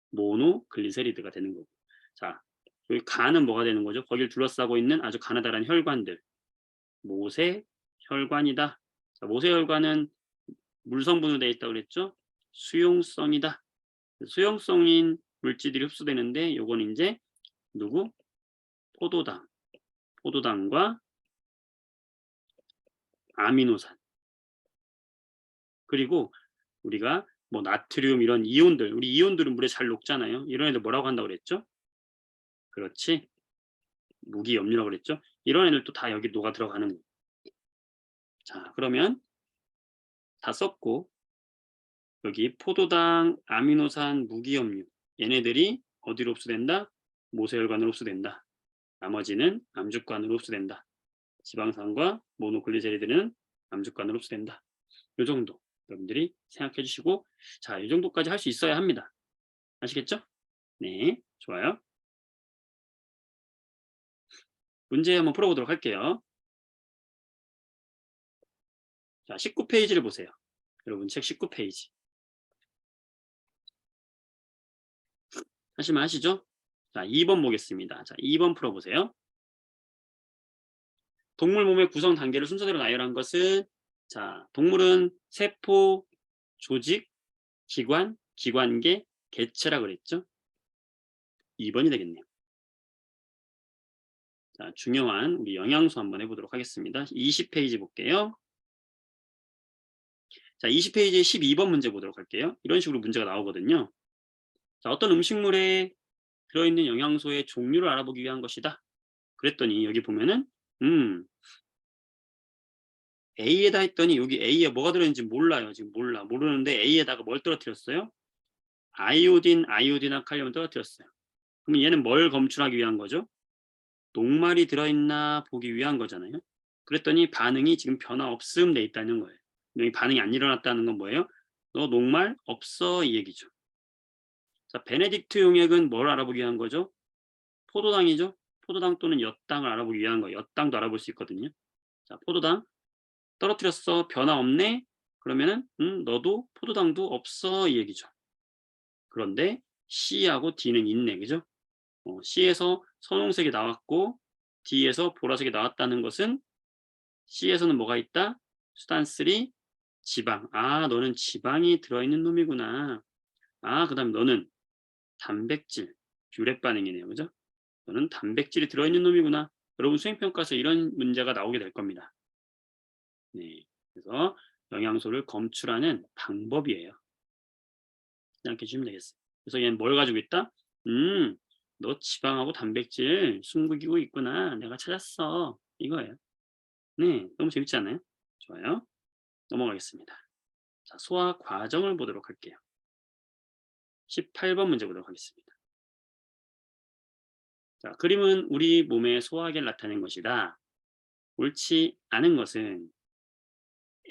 모노글리세리드가 되는 거고. 자, 여기 간은 뭐가 되는 거죠? 거기를 둘러싸고 있는 아주 가느다란 혈관들. 모세혈관이다. 자, 모세혈관은 물 성분으로 되어 있다고 그랬죠? 수용성이다. 수용성인 물질들이 흡수되는데 요건 이제 누구? 포도당. 포도당과 아미노산. 그리고 우리가 뭐 나트륨 이런 이온들, 우리 이온들은 물에 잘 녹잖아요. 이런 애들 뭐라고 한다고 그랬죠? 그렇지. 무기염료라고 그랬죠? 이런 애들도 다 여기 녹아 들어가는 거예요. 자, 그러면 다 썼고 여기 포도당, 아미노산, 무기염료 얘네들이 어디로 흡수된다? 모세혈관으로 흡수된다. 나머지는 암죽관으로 흡수된다. 지방산과 모노글리세리드는 암죽관으로 흡수된다. 이 정도 여러분들이 생각해 주시고, 자, 이 정도까지 할 수 있어야 합니다. 아시겠죠? 네, 좋아요. 문제 한번 풀어보도록 할게요. 자, 19페이지를 보세요. 여러분 책 19페이지. 하시면 하시죠? 자, 2번 보겠습니다. 자, 2번 풀어보세요. 동물 몸의 구성 단계를 순서대로 나열한 것은, 자, 동물은 세포, 조직, 기관, 기관계, 개체라 그랬죠? 2번이 되겠네요. 자, 중요한 우리 영양소 한번 해보도록 하겠습니다. 20페이지 볼게요. 자, 20페이지에 12번 문제 보도록 할게요. 이런 식으로 문제가 나오거든요. 자, 어떤 음식물에 들어있는 영양소의 종류를 알아보기 위한 것이다. 그랬더니 여기 보면은 A에다 했더니 여기 A에 뭐가 들어있는지 몰라요. 지금 모르는데 A에다가 뭘 떨어뜨렸어요? 아이오딘, 아이오딘과 칼륨을 떨어뜨렸어요. 그럼 얘는 뭘 검출하기 위한 거죠? 녹말이 들어있나 보기 위한 거잖아요. 그랬더니 반응이 지금 변화 없음 돼 있다는 거예요. 여기 반응이 안 일어났다는 건 뭐예요? 너 녹말 없어 이 얘기죠. 자, 베네딕트 용액은 뭘 알아보기 위한 거죠? 포도당이죠. 포도당 또는 엿당을 알아보기 위한 거예요. 엿당도 알아볼 수 있거든요. 자, 포도당 떨어뜨렸어. 변화 없네. 그러면은 너도 포도당도 없어 이 얘기죠. 그런데 C하고 D는 있네. 그죠? C에서 선홍색이 나왔고 D에서 보라색이 나왔다는 것은 C에서는 뭐가 있다? 수단3 지방. 아, 너는 지방이 들어있는 놈이구나. 아, 그 다음에 너는 단백질, 뷰렛 반응이네요. 그죠? 너는 단백질이 들어있는 놈이구나. 여러분 수행평가에서 이런 문제가 나오게 될 겁니다. 네. 그래서 영양소를 검출하는 방법이에요. 이렇게 주시면 되겠어요. 그래서 얘는 뭘 가지고 있다? 너 지방하고 단백질 숨기고 있구나. 내가 찾았어. 이거예요. 네, 너무 재밌지 않아요? 좋아요. 넘어가겠습니다. 자, 소화 과정을 보도록 할게요. 18번 문제 보도록 하겠습니다. 자, 그림은 우리 몸의 소화기를 나타낸 것이다. 옳지 않은 것은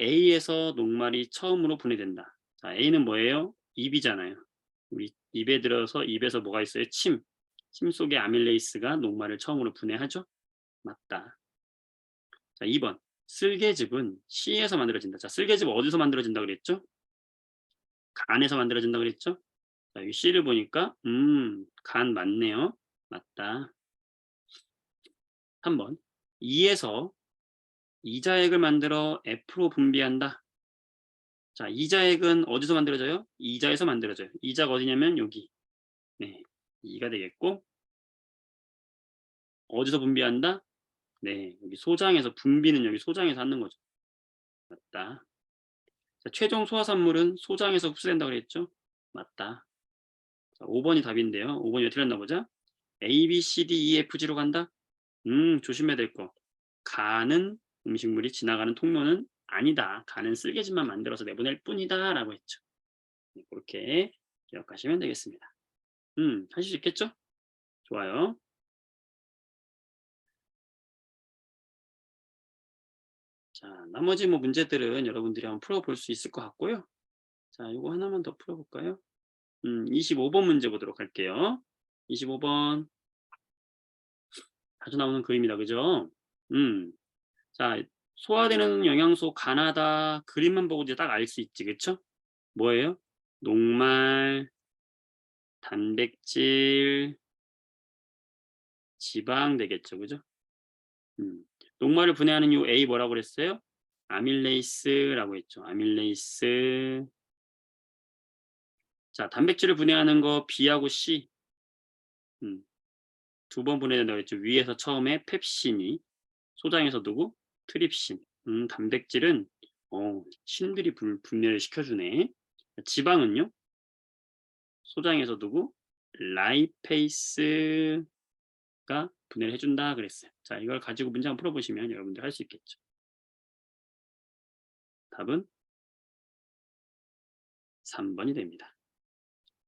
A에서 녹말이 처음으로 분해된다. 자, A는 뭐예요? 입이잖아요. 우리 입에 들어서 입에서 뭐가 있어요? 침. 침 속에 아밀레이스가 녹말을 처음으로 분해하죠? 맞다. 자, 2번. 쓸개즙은 C에서 만들어진다. 자, 쓸개즙 어디서 만들어진다 그랬죠? 간에서 만들어진다 그랬죠? 자, 이 C를 보니까 간 맞네요. 맞다. 3번. 2에서 이자액을 만들어 F로 분비한다. 자, 이자액은 어디서 만들어져요? 이자에서 만들어져요. 이자가 어디냐면 여기. 네, 2가 되겠고 어디서 분비한다? 네, 여기 소장에서 분비는 여기 소장에서 하는 거죠. 맞다. 자, 최종 소화산물은 소장에서 흡수된다 그랬죠? 맞다. 자, 5번이 답인데요. 5번이 왜 틀렸나 보자. A, B, C, D, E, F, G로 간다? 조심해야 될 거. 간은 음식물이 지나가는 통로는 아니다. 간은 쓸개즙만 만들어서 내보낼 뿐이다. 라고 했죠. 네, 그렇게 기억하시면 되겠습니다. 하실 수 있겠죠? 좋아요. 자, 나머지 뭐 문제들은 여러분들이 한번 풀어볼 수 있을 것 같고요. 자, 이거 하나만 더 풀어볼까요? 25번 문제 보도록 할게요. 25번. 자주 나오는 그림이다. 그죠? 자, 소화되는 영양소 가나다 그림만 보고 이제 딱 알 수 있지. 그쵸? 뭐예요? 녹말, 단백질, 지방 되겠죠. 그죠? 녹말을 분해하는 요 A 뭐라고 그랬어요? 아밀레이스라고 했죠. 아밀레이스. 자, 단백질을 분해하는 거 B하고 C. 두 번 분해된다고 했죠. 위에서 처음에 펩신이, 소장에서 누구? 트립신. 단백질은 신들이 분해를 시켜주네. 지방은요? 소장에서 누구? 라이페이스가 분해를 해준다 그랬어요. 자, 이걸 가지고 문제 한번 풀어보시면 여러분들 할 수 있겠죠. 답은 3번이 됩니다.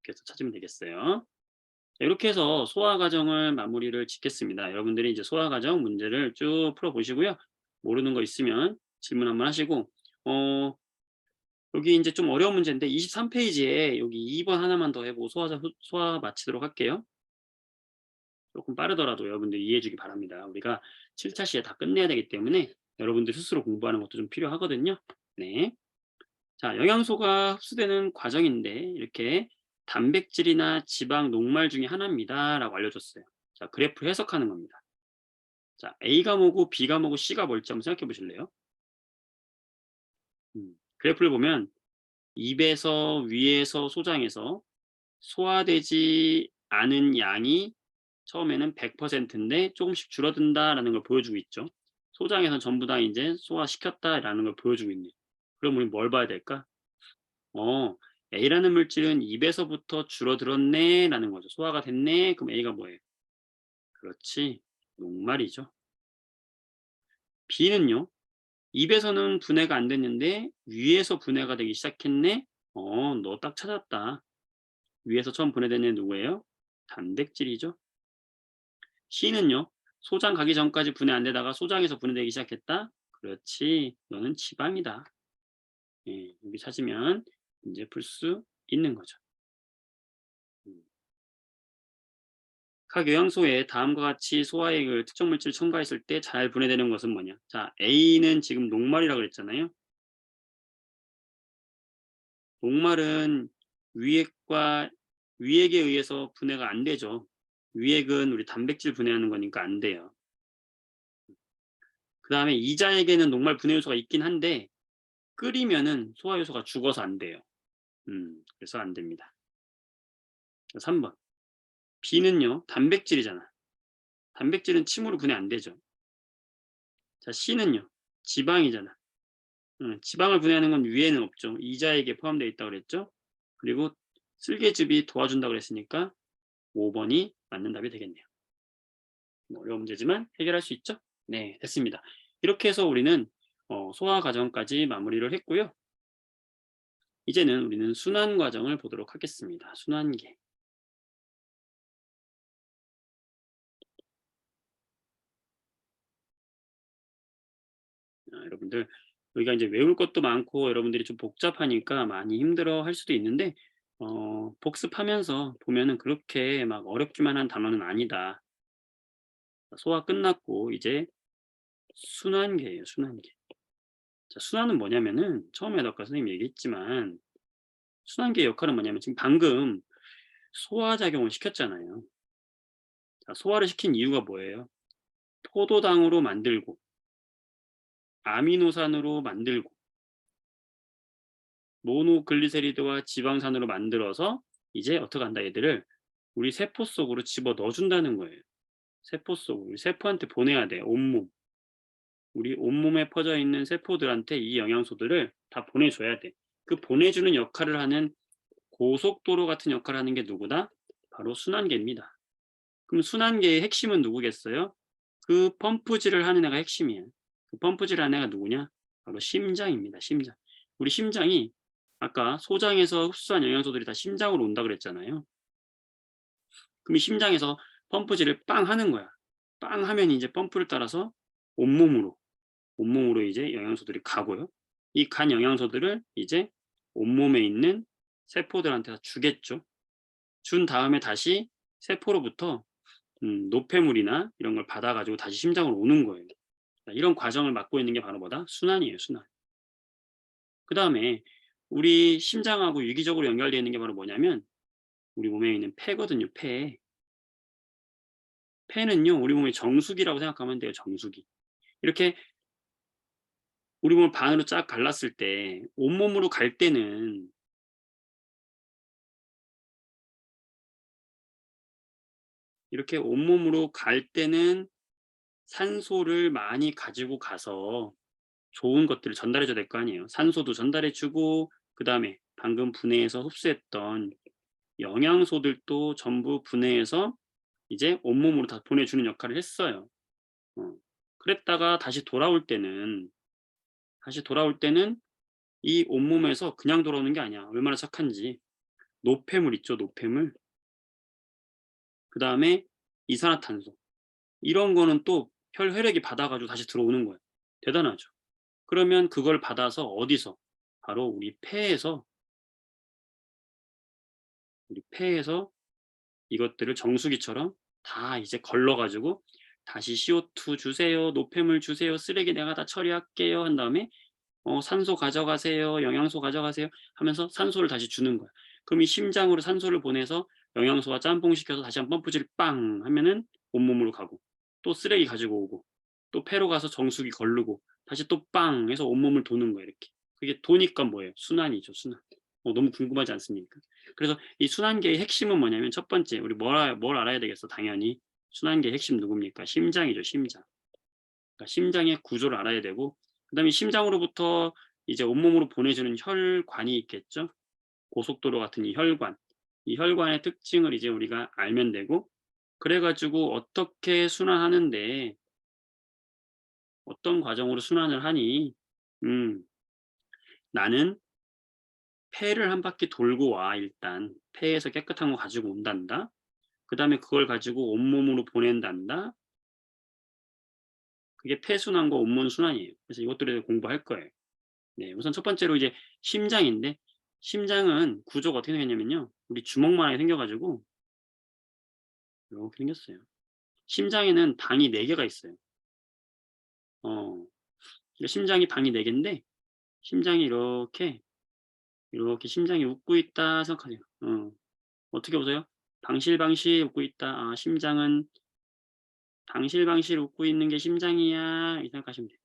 그래서 찾으면 되겠어요. 이렇게 해서 소화 과정을 마무리를 짓겠습니다. 여러분들이 이제 소화 과정 문제를 쭉 풀어보시고요. 모르는 거 있으면 질문 한번 하시고, 여기 이제 좀 어려운 문제인데 23페이지에 여기 2번 하나만 더 해보고 소화 마치도록 할게요. 조금 빠르더라도 여러분들 이해해 주기 바랍니다. 우리가 7차 시에 다 끝내야 되기 때문에 여러분들 스스로 공부하는 것도 좀 필요하거든요. 네. 자, 영양소가 흡수되는 과정인데 이렇게 단백질이나 지방, 녹말 중에 하나입니다. 라고 알려줬어요. 자, 그래프 해석하는 겁니다. 자, A가 뭐고 B가 뭐고 C가 뭘지 한번 생각해 보실래요? 그래프를 보면 입에서 위에서 소장에서 소화되지 않은 양이 처음에는 100%인데 조금씩 줄어든다라는 걸 보여주고 있죠. 소장에서 전부 다 이제 소화시켰다라는 걸 보여주고 있네요. 그럼 우리 뭘 봐야 될까? A라는 물질은 입에서부터 줄어들었네라는 거죠. 소화가 됐네. 그럼 A가 뭐예요? 그렇지. 녹말이죠. B는요. 입에서는 분해가 안 됐는데 위에서 분해가 되기 시작했네. 너 딱 찾았다. 위에서 처음 분해된 애 누구예요? 단백질이죠. C는요. 소장 가기 전까지 분해 안 되다가 소장에서 분해되기 시작했다. 그렇지. 너는 지방이다. 예, 여기 찾으면 이제 풀 수 있는 거죠. 각 영양소에 다음과 같이 소화액을 특정 물질을 첨가했을 때 잘 분해되는 것은 뭐냐? 자, A는 지금 녹말이라고 그랬잖아요. 녹말은 위액에 의해서 분해가 안 되죠. 위액은 우리 단백질 분해하는 거니까 안 돼요. 그 다음에 이자액에는 녹말 분해 요소가 있긴 한데 끓이면은 소화 요소가 죽어서 안 돼요. 그래서 안 됩니다. 3번. B는요, 단백질이잖아. 단백질은 침으로 분해 안 되죠. 자, C는요. 지방이잖아. 지방을 분해하는 건 위에는 없죠. 이자에게 포함되어 있다고 그랬죠. 그리고 쓸개즙이 도와준다고 그랬으니까 5번이 맞는 답이 되겠네요. 어려운 문제지만 해결할 수 있죠? 네, 됐습니다. 이렇게 해서 우리는 소화 과정까지 마무리를 했고요. 이제는 우리는 순환 과정을 보도록 하겠습니다. 순환계. 여러분들 여기가 이제 외울 것도 많고 여러분들이 좀 복잡하니까 많이 힘들어 할 수도 있는데 복습하면서 보면은 그렇게 막 어렵기만 한 단어는 아니다. 소화 끝났고 이제 순환계예요, 순환계. 자, 순환은 뭐냐면은 처음에 아까 선생님이 얘기했지만 순환계의 역할은 뭐냐면 지금 방금 소화작용을 시켰잖아요. 자, 소화를 시킨 이유가 뭐예요? 포도당으로 만들고 아미노산으로 만들고 모노글리세리드와 지방산으로 만들어서 이제 어떻게 한다 얘들을 우리 세포 속으로 집어 넣어준다는 거예요. 세포 속으로 우리 세포한테 보내야 돼. 온몸. 우리 온몸에 퍼져 있는 세포들한테 이 영양소들을 다 보내줘야 돼. 그 보내주는 역할을 하는 고속도로 같은 역할을 하는 게 누구다? 바로 순환계입니다. 그럼 순환계의 핵심은 누구겠어요? 그 펌프질을 하는 애가 핵심이에요. 그 펌프질을 하는 애가 누구냐? 바로 심장입니다. 심장. 우리 심장이 아까 소장에서 흡수한 영양소들이 다 심장으로 온다 그랬잖아요. 그럼 이 심장에서 펌프질을 빵 하는 거야. 빵 하면 이제 펌프를 따라서 온몸으로 이제 영양소들이 가고요. 이 간 영양소들을 이제 온몸에 있는 세포들한테 다 주겠죠. 준 다음에 다시 세포로부터 노폐물이나 이런 걸 받아 가지고 다시 심장으로 오는 거예요. 이런 과정을 맡고 있는 게 바로 뭐다? 순환이에요, 순환. 그다음에 우리 심장하고 유기적으로 연결되어 있는 게 바로 뭐냐면 우리 몸에 있는 폐거든요, 폐. 폐는요, 우리 몸의 정수기라고 생각하면 돼요, 정수기. 이렇게 우리 몸을 반으로 쫙 갈랐을 때 온몸으로 갈 때는 이렇게 온몸으로 갈 때는 산소를 많이 가지고 가서 좋은 것들을 전달해 줘야 될 거 아니에요. 산소도 전달해 주고 그다음에 방금 분해해서 흡수했던 영양소들도 전부 분해해서 이제 온몸으로 다 보내주는 역할을 했어요. 어. 그랬다가 다시 돌아올 때는 이 온몸에서 그냥 돌아오는 게 아니야. 얼마나 착한지. 노폐물 있죠, 노폐물. 그다음에 이산화탄소. 이런 거는 또 혈액이 받아 가지고 다시 들어오는 거예요. 대단하죠. 그러면 그걸 받아서 어디서? 바로 우리 폐에서 이것들을 정수기처럼 다 이제 걸러 가지고 다시 CO2 주세요. 노폐물 주세요. 쓰레기 내가 다 처리할게요. 한 다음에 산소 가져가세요. 영양소 가져가세요. 하면서 산소를 다시 주는 거야. 그럼 이 심장으로 산소를 보내서 영양소와 짬뽕시켜서 다시 한번 펌프질 빵 하면은 온몸으로 가고 또 쓰레기 가지고 오고 또 폐로 가서 정수기 걸르고 다시 또 빵 해서 온몸을 도는 거야 이렇게. 그게 도니까 뭐예요? 순환이죠, 순환. 너무 궁금하지 않습니까? 그래서 이 순환계의 핵심은 뭐냐면 첫 번째 우리 뭘 알아야 되겠어? 당연히 순환계의 핵심 누굽니까? 심장이죠, 심장. 그러니까 심장의 구조를 알아야 되고 그다음에 심장으로부터 이제 온몸으로 보내주는 혈관이 있겠죠. 고속도로 같은 이 혈관. 이 혈관의 특징을 이제 우리가 알면 되고 그래 가지고 어떻게 순환하는데 어떤 과정으로 순환을 하니 나는 폐를 한 바퀴 돌고 와 일단. 폐에서 깨끗한 거 가지고 온단다. 그다음에 그걸 가지고 온몸으로 보낸단다. 그게 폐순환과 온몸 순환이에요. 그래서 이것들에 대해 공부할 거예요. 네, 우선 첫 번째로 이제 심장인데 심장은 구조가 어떻게 생겼냐면요. 우리 주먹만하게 생겨 가지고 이렇게 생겼어요. 심장에는 방이 4개가 있어요. 그러니까 심장이 방이 4개인데 심장이 이렇게 심장이 웃고 있다 생각하세요. 어떻게 웃어요? 방실방실 웃고 있다. 아, 심장은 방실방실 웃고 있는 게 심장이야. 이 생각하시면 돼요.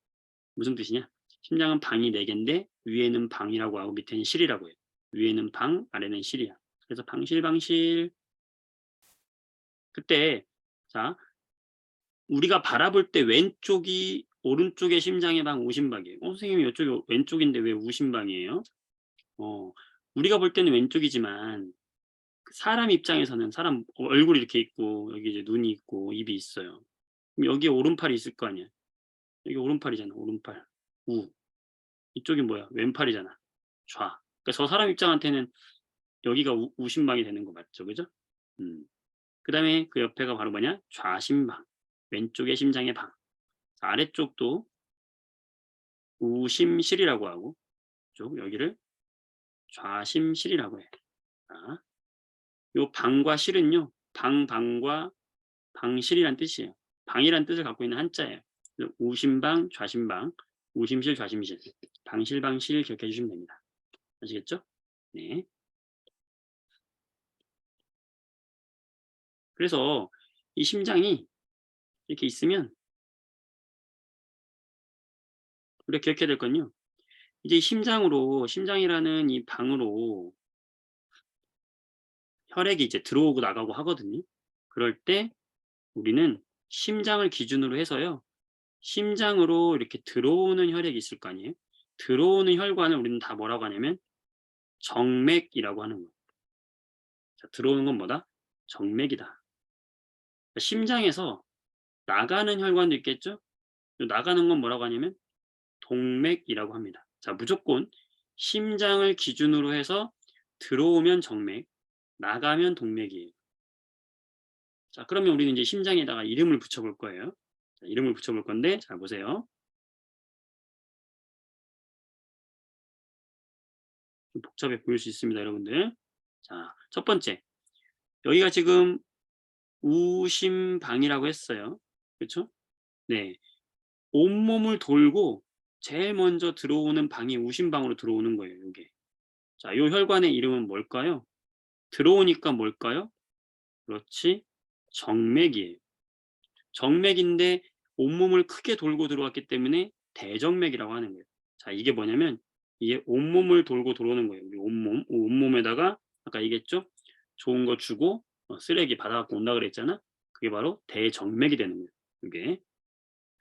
무슨 뜻이냐? 심장은 방이 4개인데 위에는 방이라고 하고 밑에는 실이라고 해요. 위에는 방, 아래는 실이야. 그래서 방실방실. 그때 자 우리가 바라볼 때 왼쪽이 오른쪽에 심장의 방 우심방이에요. 선생님이 이쪽이 왼쪽인데 왜 우심방이에요? 우리가 볼 때는 왼쪽이지만 사람 입장에서는 사람 얼굴이 이렇게 있고 여기 이제 눈이 있고 입이 있어요. 그럼 여기에 오른팔이 있을 거 아니야. 여기 오른팔이잖아. 오른팔. 우. 이쪽이 뭐야? 왼팔이잖아. 좌. 그러니까 저 사람 입장한테는 여기가 우심방이 되는 거 맞죠? 그죠? 그다음에 그 옆에가 바로 뭐냐? 좌심방. 왼쪽에 심장의 방. 아래쪽도 우심실이라고 하고 쪽 여기를 좌심실이라고 해. 자, 요 방과 실은요. 방과 방실이란 뜻이에요. 방이란 뜻을 갖고 있는 한자예요. 우심방, 좌심방, 우심실, 좌심실, 방실, 방실 기억해 주시면 됩니다. 아시겠죠? 네. 그래서 이 심장이 이렇게 있으면 우리가 기억해야 될 건요. 이제 심장이라는 이 방으로 혈액이 이제 들어오고 나가고 하거든요. 그럴 때 우리는 심장을 기준으로 해서요. 심장으로 이렇게 들어오는 혈액이 있을 거 아니에요. 들어오는 혈관을 우리는 다 뭐라고 하냐면 정맥이라고 하는 거예요. 자, 들어오는 건 뭐다? 정맥이다. 그러니까 심장에서 나가는 혈관도 있겠죠? 나가는 건 뭐라고 하냐면 동맥이라고 합니다. 자, 무조건 심장을 기준으로 해서 들어오면 정맥, 나가면 동맥이에요. 자, 그러면 우리는 이제 심장에다가 이름을 붙여볼 거예요. 자, 이름을 붙여볼 건데, 잘 보세요. 좀 복잡해 보일 수 있습니다, 여러분들. 자, 첫 번째. 여기가 지금 우심방이라고 했어요. 그렇죠? 네. 온몸을 돌고 제일 먼저 들어오는 방이 우심방으로 들어오는 거예요, 요게. 자, 요 혈관의 이름은 뭘까요? 들어오니까 뭘까요? 그렇지. 정맥이에요. 정맥인데 온몸을 크게 돌고 들어왔기 때문에 대정맥이라고 하는 거예요. 자, 이게 뭐냐면 이게 온몸을 돌고 들어오는 거예요. 우리 온몸에다가 아까 얘기했죠? 좋은 거 주고 쓰레기 받아 갖고 온다 그랬잖아. 그게 바로 대정맥이 되는 거예요. 이게.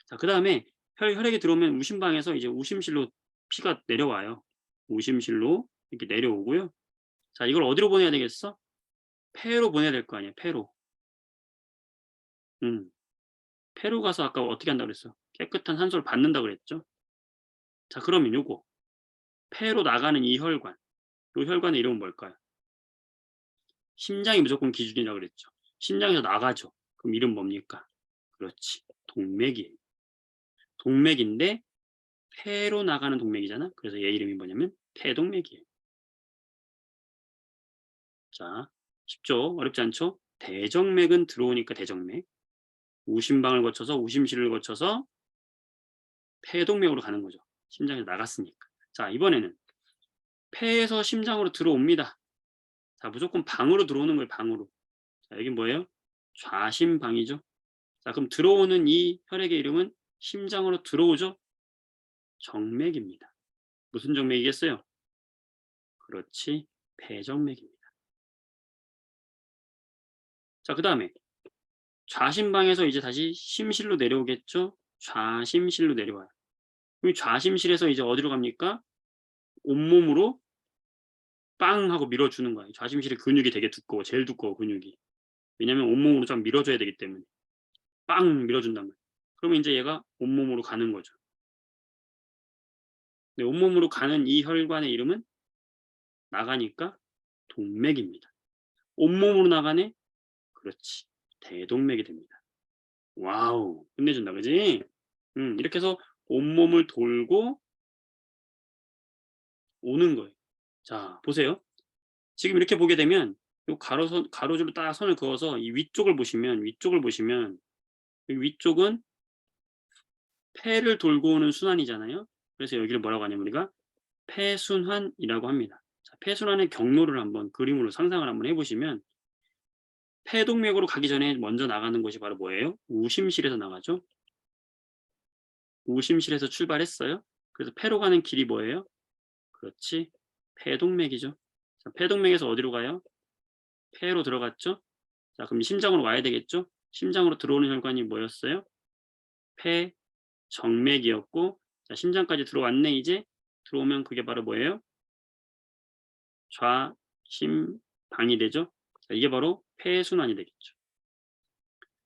자, 그다음에 혈액이 들어오면 우심방에서 이제 우심실로 피가 내려와요. 우심실로 이렇게 내려오고요. 자, 이걸 어디로 보내야 되겠어? 폐로 보내야 될 거 아니에요. 폐로. 폐로 가서 아까 어떻게 한다고 그랬어? 깨끗한 산소를 받는다고 그랬죠? 자, 그러면 요거 폐로 나가는 이 혈관. 요 혈관의 이름은 뭘까요? 심장이 무조건 기준이라고 그랬죠. 심장에서 나가죠. 그럼 이름 뭡니까? 그렇지. 동맥이에요. 동맥인데 폐로 나가는 동맥이잖아. 그래서 얘 이름이 뭐냐면 폐동맥이에요. 자, 쉽죠? 어렵지 않죠? 대정맥은 들어오니까 대정맥. 우심방을 거쳐서 우심실을 거쳐서 폐동맥으로 가는 거죠. 심장에서 나갔으니까. 자, 이번에는 폐에서 심장으로 들어옵니다. 자, 무조건 방으로 들어오는 거예요. 방으로. 자, 여기 뭐예요? 좌심방이죠. 자, 그럼 들어오는 이 혈액의 이름은 심장으로 들어오죠? 정맥입니다. 무슨 정맥이겠어요? 그렇지. 폐정맥입니다. 자, 그 다음에 좌심방에서 이제 다시 심실로 내려오겠죠? 좌심실로 내려와요. 그럼 좌심실에서 이제 어디로 갑니까? 온몸으로 빵 하고 밀어주는 거예요. 좌심실의 근육이 되게 두꺼워. 제일 두꺼워, 근육이. 왜냐면 온몸으로 좀 밀어줘야 되기 때문에. 빵 밀어준단 말이에요. 그러면 이제 얘가 온몸으로 가는 거죠. 네, 온몸으로 가는 이 혈관의 이름은 나가니까 동맥입니다. 온몸으로 나가네? 그렇지. 대동맥이 됩니다. 와우. 끝내준다. 그지? 이렇게 해서 온몸을 돌고 오는 거예요. 자, 보세요. 지금 이렇게 보게 되면 요 가로줄로 딱 선을 그어서 이 위쪽을 보시면 이 위쪽은 폐를 돌고 오는 순환이잖아요. 그래서 여기를 뭐라고 하냐면 우리가 폐순환이라고 합니다. 자, 폐순환의 경로를 한번 그림으로 상상을 한번 해보시면 폐동맥으로 가기 전에 먼저 나가는 곳이 바로 뭐예요? 우심실에서 나가죠. 우심실에서 출발했어요. 그래서 폐로 가는 길이 뭐예요? 그렇지. 폐동맥이죠. 자, 폐동맥에서 어디로 가요? 폐로 들어갔죠. 자, 그럼 심장으로 와야 되겠죠. 심장으로 들어오는 혈관이 뭐였어요? 폐, 정맥이었고, 자, 심장까지 들어왔네. 이제 들어오면 그게 바로 뭐예요? 좌심방이 되죠. 자, 이게 바로 폐순환이 되겠죠.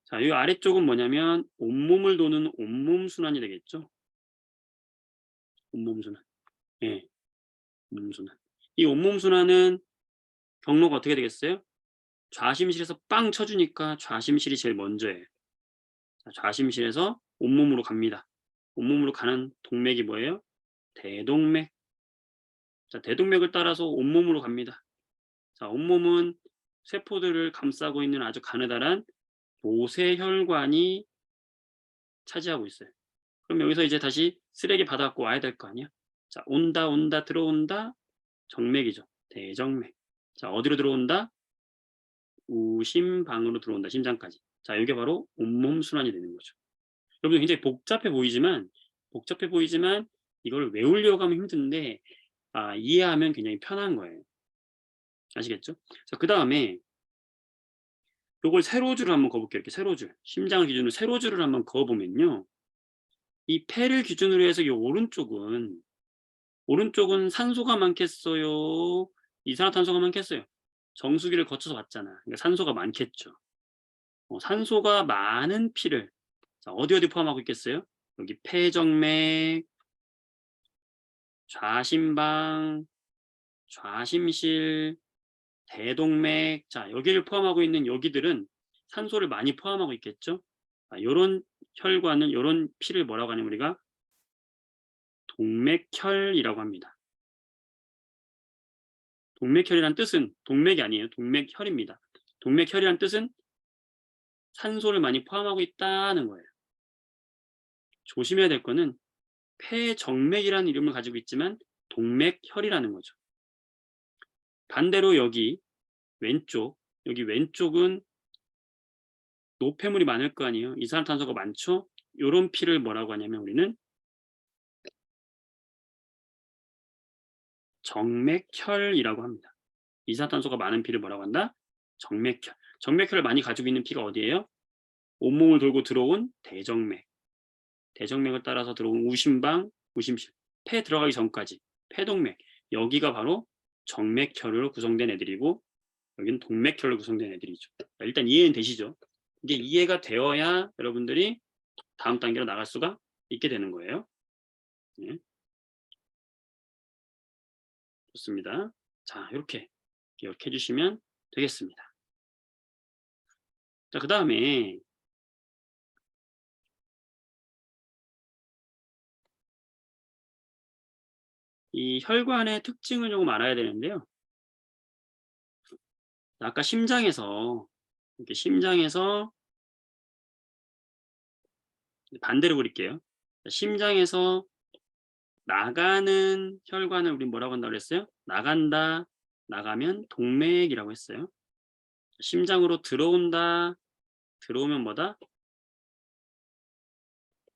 자, 이 아래쪽은 뭐냐면 온몸을 도는 온몸 순환이 되겠죠. 온몸 순환. 예, 온몸 순환. 이 온몸 순환은 경로가 어떻게 되겠어요? 좌심실에서 빵 쳐주니까 좌심실이 제일 먼저예요. 자, 좌심실에서 온몸으로 갑니다. 온몸으로 가는 동맥이 뭐예요? 대동맥. 자, 대동맥을 따라서 온몸으로 갑니다. 자, 온몸은 세포들을 감싸고 있는 아주 가느다란 모세혈관이 차지하고 있어요. 그럼 여기서 이제 다시 쓰레기 받아갖고 와야 될 거 아니야? 자, 온다, 온다, 들어온다. 정맥이죠. 대정맥. 자, 어디로 들어온다? 우심방으로 들어온다. 심장까지. 자, 이게 바로 온몸 순환이 되는 거죠. 여러분 굉장히 복잡해 보이지만 이걸 외우려고 하면 힘든데 이해하면 굉장히 편한 거예요. 아시겠죠? 자, 그 다음에 요걸 세로줄을 한번 그어볼게요. 이렇게 세로줄. 심장을 기준으로 세로줄을 한번 그어보면요. 이 폐를 기준으로 해서 이 오른쪽은 산소가 많겠어요? 이산화탄소가 많겠어요? 정수기를 거쳐서 왔잖아. 그러니까 산소가 많겠죠. 산소가 많은 피를 자, 어디 포함하고 있겠어요? 여기 폐정맥, 좌심방, 좌심실, 대동맥. 자, 여기를 포함하고 있는 여기들은 산소를 많이 포함하고 있겠죠. 요런 혈관은 요런 피를 뭐라고 하냐면 우리가 동맥혈이라고 합니다. 동맥혈이란 뜻은 동맥이 아니에요. 동맥혈입니다. 동맥혈이란 뜻은 산소를 많이 포함하고 있다는 거예요. 조심해야 될 거는 폐정맥이라는 이름을 가지고 있지만 동맥혈이라는 거죠. 반대로 여기 왼쪽은 노폐물이 많을 거 아니에요. 이산화탄소가 많죠. 요런 피를 뭐라고 하냐면 우리는 정맥혈이라고 합니다. 이산화탄소가 많은 피를 뭐라고 한다? 정맥혈. 정맥혈을 많이 가지고 있는 피가 어디예요? 온몸을 돌고 들어온 대정맥. 대정맥을 따라서 들어온 우심방, 우심실. 폐 들어가기 전까지 폐동맥. 여기가 바로 정맥혈로 구성된 애들이고 여기는 동맥혈로 구성된 애들이죠. 일단 이해는 되시죠? 이게 이해가 되어야 여러분들이 다음 단계로 나갈 수가 있게 되는 거예요. 네. 좋습니다. 자, 이렇게 기억해 주시면 되겠습니다. 자, 그 다음에 이 혈관의 특징을 조금 알아야 되는데요. 아까 심장에서 이렇게 심장에서 반대로 그릴게요. 심장에서 나가는 혈관을 우리 뭐라고 한다고 그랬어요? 나간다, 나가면 동맥이라고 했어요. 심장으로 들어온다, 들어오면 뭐다?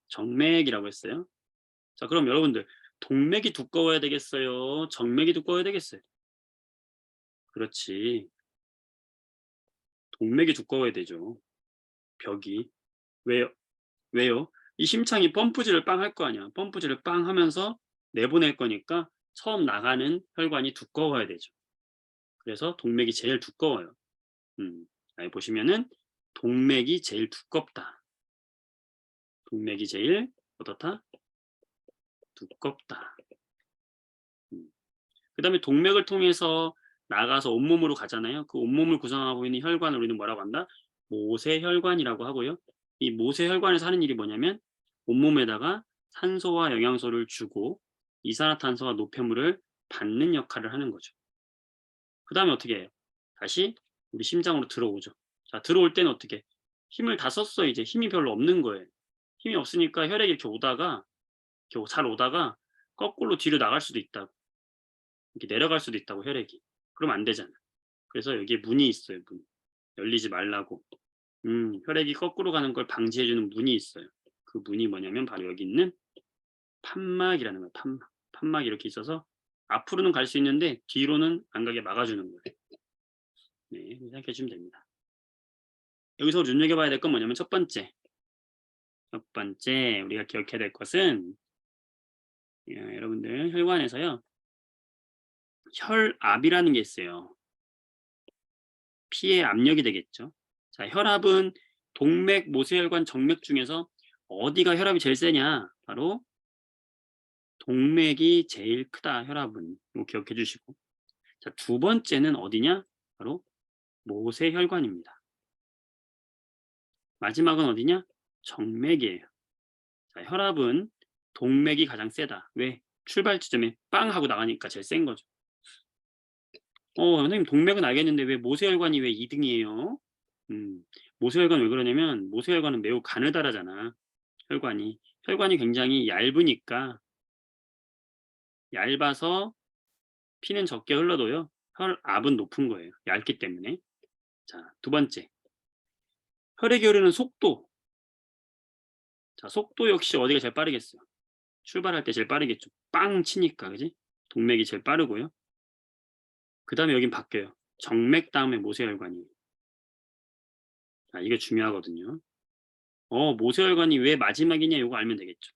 정맥이라고 했어요. 자, 그럼 여러분들 동맥이 두꺼워야 되겠어요? 정맥이 두꺼워야 되겠어요? 그렇지. 동맥이 두꺼워야 되죠. 벽이. 왜요? 왜요? 이 심창이 펌프질을 빵 할 거 아니야. 펌프질을 빵 하면서 내보낼 거니까 처음 나가는 혈관이 두꺼워야 되죠. 그래서 동맥이 제일 두꺼워요. 여기 보시면은 동맥이 제일 두껍다. 동맥이 제일 어떻다? 두껍다. 그 다음에 동맥을 통해서 나가서 온몸으로 가잖아요. 그 온몸을 구성하고 있는 혈관을 우리는 뭐라고 한다? 모세혈관이라고 하고요. 이 모세혈관에서 하는 일이 뭐냐면 온몸에다가 산소와 영양소를 주고 이산화탄소와 노폐물을 받는 역할을 하는 거죠. 그 다음에 어떻게 해요? 다시 우리 심장으로 들어오죠. 자, 들어올 때는 어떻게? 힘을 다 썼어. 이제 힘이 별로 없는 거예요. 힘이 없으니까 혈액이 이렇게 오다가 잘 오다가 거꾸로 뒤로 나갈 수도 있다고. 이렇게 내려갈 수도 있다고 혈액이. 그러면 안 되잖아. 그래서 여기에 문이 있어요. 문. 열리지 말라고. 혈액이 거꾸로 가는 걸 방지해주는 문이 있어요. 그 문이 뭐냐면 바로 여기 있는 판막이라는 거예요. 판막. 판막이 이렇게 있어서 앞으로는 갈 수 있는데 뒤로는 안 가게 막아주는 거예요. 네, 생각해 주시면 됩니다. 여기서 눈여겨봐야 될 건 뭐냐면 첫 번째. 첫 번째 우리가 기억해야 될 것은 여러분들 혈관에서요. 혈압이라는 게 있어요. 피의 압력이 되겠죠. 자, 혈압은 동맥, 모세혈관, 정맥 중에서 어디가 혈압이 제일 세냐? 바로 동맥이 제일 크다. 혈압은. 이거 기억해 주시고. 자, 두 번째는 어디냐? 바로 모세혈관입니다. 마지막은 어디냐? 정맥이에요. 자, 혈압은 동맥이 가장 세다. 왜? 출발 지점에 빵 하고 나가니까 제일 센 거죠. 선생님 동맥은 알겠는데 왜 모세혈관이 왜 2등이에요? 모세혈관 왜 그러냐면 모세혈관은 매우 가느다라잖아. 혈관이. 혈관이 굉장히 얇으니까 얇아서 피는 적게 흘러도요. 혈압은 높은 거예요. 얇기 때문에. 자, 두 번째. 혈액이 흐르는 속도. 자, 속도 역시 어디가 제일 빠르겠어요? 출발할 때 제일 빠르겠죠. 빵 치니까, 그지? 동맥이 제일 빠르고요. 그 다음에 여긴 바뀌어요. 정맥 다음에 모세혈관이에요. 자, 이게 중요하거든요. 모세혈관이 왜 마지막이냐 이거 알면 되겠죠.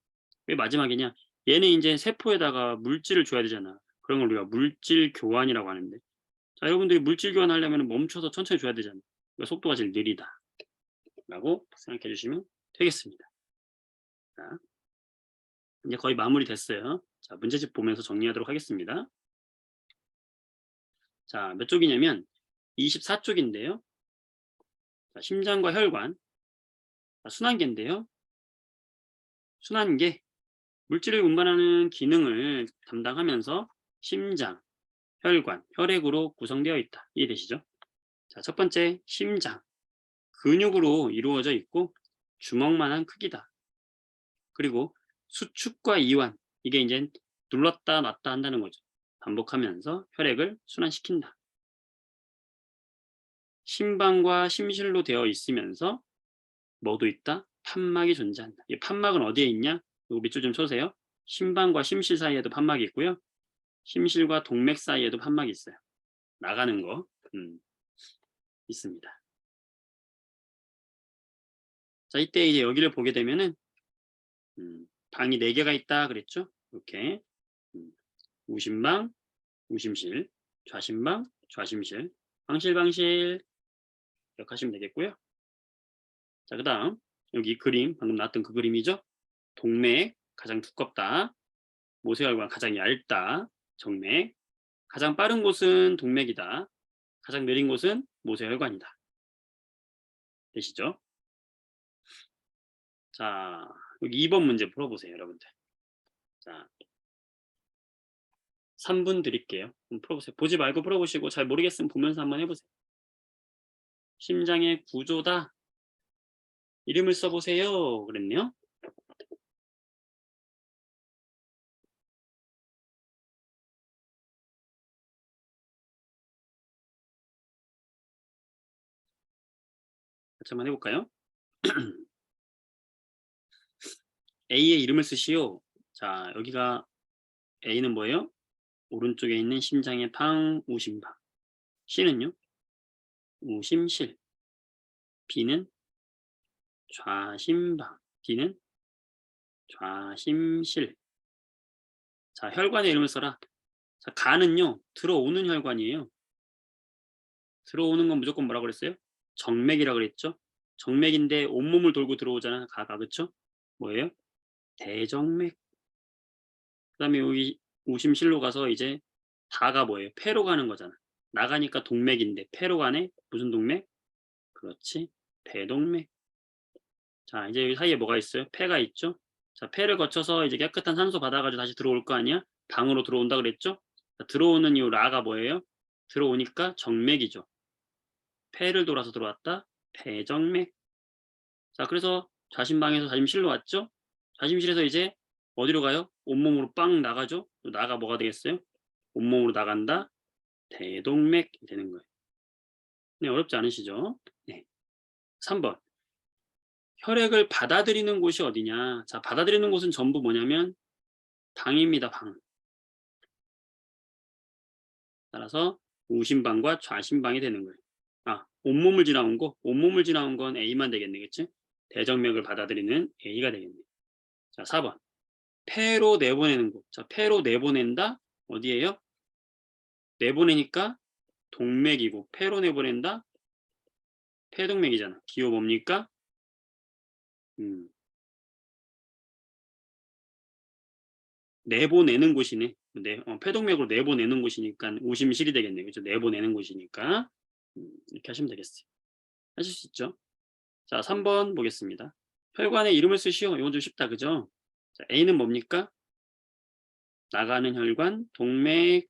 왜 마지막이냐? 얘는 이제 세포에다가 물질을 줘야 되잖아. 그런 걸 우리가 물질 교환이라고 하는데. 자, 여러분들이 물질 교환하려면 멈춰서 천천히 줘야 되잖아. 그러니까 속도가 제일 느리다. 라고 생각해 주시면 되겠습니다. 자, 이제 거의 마무리 됐어요. 자, 문제집 보면서 정리하도록 하겠습니다. 자, 몇 쪽이냐면 24쪽인데요. 자, 심장과 혈관. 자, 순환계인데요. 순환계. 물질을 운반하는 기능을 담당하면서 심장, 혈관, 혈액으로 구성되어 있다. 이해되시죠? 자, 첫 번째 심장. 근육으로 이루어져 있고 주먹만한 크기다. 그리고 수축과 이완. 이게 이제 눌렀다 놨다 한다는 거죠. 반복하면서 혈액을 순환시킨다. 심방과 심실로 되어 있으면서 뭐도 있다? 판막이 존재한다. 이 판막은 어디에 있냐? 이거 밑줄 좀 쳐주세요. 심방과 심실 사이에도 판막이 있고요. 심실과 동맥 사이에도 판막이 있어요. 나가는 거 있습니다. 자, 이때 이제 여기를 보게 되면은 방이 4개가 있다 그랬죠? 이렇게 우심방, 우심실, 좌심방, 좌심실, 방실방실 기억하시면 되겠고요. 자, 그 다음 여기 그림 방금 나왔던 그 그림이죠. 동맥 가장 두껍다. 모세혈관 가장 얇다. 정맥 가장 빠른 곳은 동맥이다. 가장 느린 곳은 모세혈관이다. 되시죠? 자, 여기 2번 문제 풀어보세요, 여러분들. 자, 3분 드릴게요. 한번 풀어보세요. 보지 말고 풀어보시고 잘 모르겠으면 보면서 한번 해보세요. 심장의 구조다. 이름을 써보세요. 그랬네요. 같이 한번 해볼까요? A의 이름을 쓰시오. 자, 여기가 A는 뭐예요? 오른쪽에 있는 심장의 방, 우심방. C는요? 우심실. B는 좌심방. D는 좌심실. 자, 혈관의 이름을 써라. 자, 간은요, 들어오는 혈관이에요. 들어오는 건 무조건 뭐라고 그랬어요? 정맥이라고 그랬죠? 정맥인데 온몸을 돌고 들어오잖아. 가가, 그쵸? 뭐예요? 대정맥. 그 다음에 여기 우심실로 가서 이제 다가 뭐예요? 폐로 가는 거잖아. 나가니까 동맥인데 폐로 가네? 무슨 동맥? 그렇지. 대동맥. 자, 이제 여기 사이에 뭐가 있어요? 폐가 있죠? 자, 폐를 거쳐서 이제 깨끗한 산소 받아가지고 다시 들어올 거 아니야? 방으로 들어온다 그랬죠? 자, 들어오는 이 라가 뭐예요? 들어오니까 정맥이죠. 폐를 돌아서 들어왔다. 폐정맥. 자, 그래서 좌심방에서 좌심실로 왔죠? 좌심실에서 이제 어디로 가요? 온몸으로 빵 나가죠? 나가 뭐가 되겠어요? 온몸으로 나간다. 대동맥이 되는 거예요. 네, 어렵지 않으시죠? 네. 3번. 혈액을 받아들이는 곳이 어디냐? 자, 받아들이는 곳은 전부 뭐냐면 방입니다. 방. 따라서 우심방과 좌심방이 되는 거예요. 아, 온몸을 지나온 거? 온몸을 지나온 건 A만 되겠네, 그치? 대정맥을 받아들이는 A가 되겠네요. 자, 4번. 폐로 내보내는 곳. 자, 폐로 내보낸다. 어디예요? 내보내니까 동맥이고, 폐로 내보낸다. 폐동맥이잖아. 기호 뭡니까? 내보내는 곳이네. 폐동맥으로 내보내는 곳이니까 오심실이 되겠네요. 그렇죠? 내보내는 곳이니까. 이렇게 하시면 되겠어요. 하실 수 있죠? 자, 3번 보겠습니다. 혈관의 이름을 쓰시오. 이건 좀 쉽다. 그죠? 자, A는 뭡니까? 나가는 혈관, 동맥.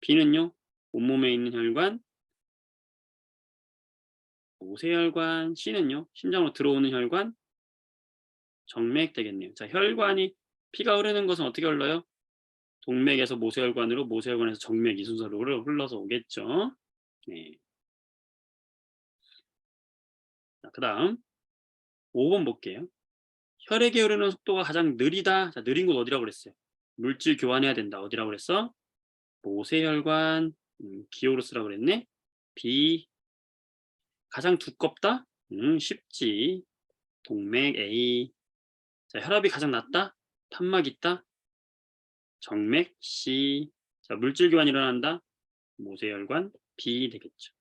B는요? 온몸에 있는 혈관, 모세혈관. C는요? 심장으로 들어오는 혈관, 정맥 되겠네요. 자, 혈관이 피가 흐르는 것은 어떻게 흘러요? 동맥에서 모세혈관으로, 모세혈관에서 정맥, 이 순서로 흘러서 오겠죠. 네. 자, 그 다음 5번 볼게요. 혈액이 흐르는 속도가 가장 느리다. 자, 느린 곳 어디라고 그랬어요? 물질 교환해야 된다. 어디라고 그랬어? 모세혈관. 기호로 쓰라고 그랬네. B. 가장 두껍다? 쉽지. 동맥 A. 자, 혈압이 가장 낮다? 판막 있다? 정맥 C. 자, 물질 교환이 일어난다? 모세혈관 B 되겠죠.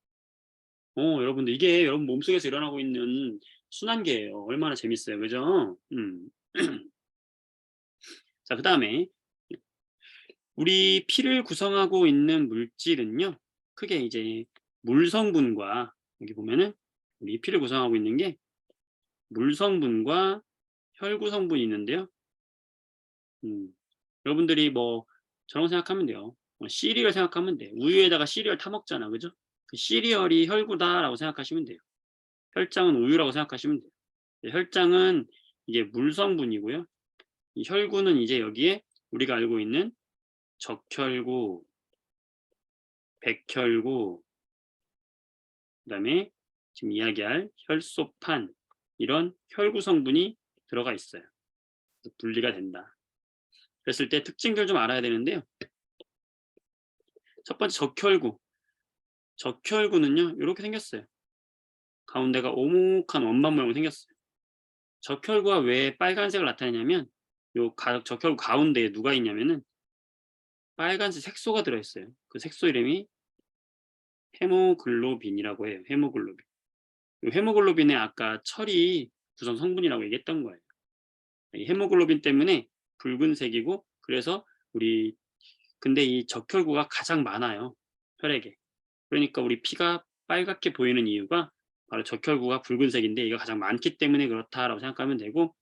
여러분들 이게 여러분 몸속에서 일어나고 있는 순환계예요. 얼마나 재밌어요. 그죠? 자, 그 다음에 우리 피를 구성하고 있는 물질은요. 크게 이제 물 성분과, 여기 보면은 우리 피를 구성하고 있는 게 물 성분과 혈구 성분이 있는데요. 여러분들이 뭐 저런 거 생각하면 돼요. 시리얼 생각하면 돼. 우유에다가 시리얼 타 먹잖아. 그죠? 그 시리얼이 혈구다라고 생각하시면 돼요. 혈장은 우유라고 생각하시면 돼요. 혈장은 이게 물 성분이고요. 이 혈구는 이제 여기에 우리가 알고 있는 적혈구, 백혈구, 그다음에 지금 이야기할 혈소판, 이런 혈구 성분이 들어가 있어요. 분리가 된다. 그랬을 때 특징들 좀 알아야 되는데요. 첫 번째 적혈구. 적혈구는요, 이렇게 생겼어요. 가운데가 오목한 원반 모양으로 생겼어요. 적혈구가 왜 빨간색을 나타내냐면 요 적혈구 가운데에 누가 있냐면은 빨간색 색소가 들어있어요. 그 색소 이름이 헤모글로빈이라고 해요. 헤모글로빈. 이 헤모글로빈의 아까 철이 구성 성분이라고 얘기했던 거예요. 이 헤모글로빈 때문에 붉은색이고, 그래서 근데 이 적혈구가 가장 많아요. 혈액에. 그러니까 우리 피가 빨갛게 보이는 이유가 바로 적혈구가 붉은색인데 얘가 가장 많기 때문에 그렇다라고 생각하면 되고,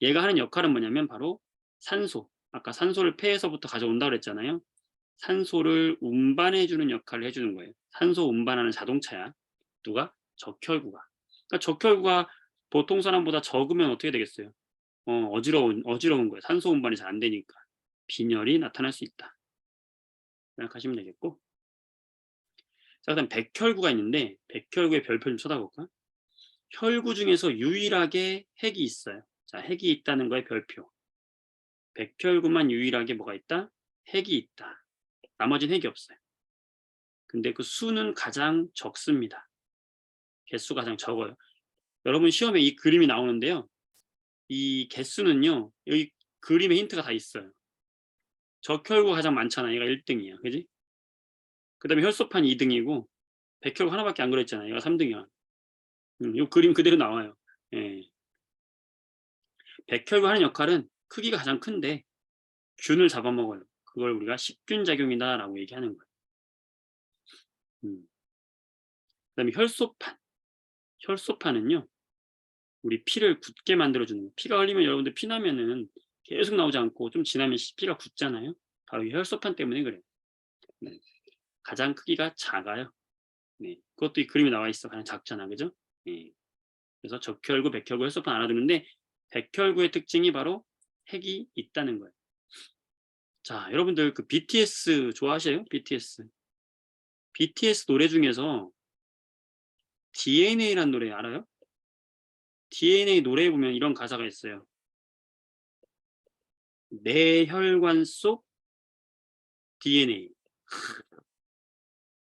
얘가 하는 역할은 뭐냐면 바로 산소. 아까 산소를 폐에서부터 가져온다고 그랬잖아요. 산소를 운반해주는 역할을 해주는 거예요. 산소 운반하는 자동차야. 누가? 적혈구가. 그러니까 적혈구가 보통 사람보다 적으면 어떻게 되겠어요? 어지러운 거예요. 산소 운반이 잘 안 되니까. 빈혈이 나타날 수 있다. 생각하시면 되겠고. 자, 그다음 백혈구가 있는데, 백혈구의 별표 좀 쳐다볼까? 혈구 중에서 유일하게 핵이 있어요. 자, 핵이 있다는 거의 별표. 백혈구만 유일하게 뭐가 있다? 핵이 있다. 나머지는 핵이 없어요. 근데 그 수는 가장 적습니다. 개수가 가장 적어요. 여러분 시험에 이 그림이 나오는데요. 이 개수는요, 여기 그림에 힌트가 다 있어요. 적혈구가 가장 많잖아. 얘가 1등이야. 그지? 그 다음에 혈소판이 2등이고, 백혈구 하나밖에 안 그렸잖아. 얘가 3등이야. 이 그림 그대로 나와요. 예. 백혈구 하는 역할은 크기가 가장 큰데 균을 잡아먹어요. 그걸 우리가 식균 작용이다라고 얘기하는 거예요. 그다음에 혈소판. 혈소판은요, 우리 피를 굳게 만들어주는 거예요. 피가 흘리면 여러분들 피 나면은 계속 나오지 않고 좀 지나면 피가 굳잖아요. 바로 이 혈소판 때문에 그래요. 네. 가장 크기가 작아요. 네. 그것도 이 그림에 나와 있어. 가장 작잖아. 그죠? 네. 그래서 적혈구, 백혈구, 혈소판 알아두는데, 백혈구의 특징이 바로 핵이 있다는 거예요. 자, 여러분들 그 BTS 좋아하세요? BTS. BTS 노래 중에서 DNA라는 노래 알아요? DNA 노래에 보면 이런 가사가 있어요. 내 혈관 속 DNA.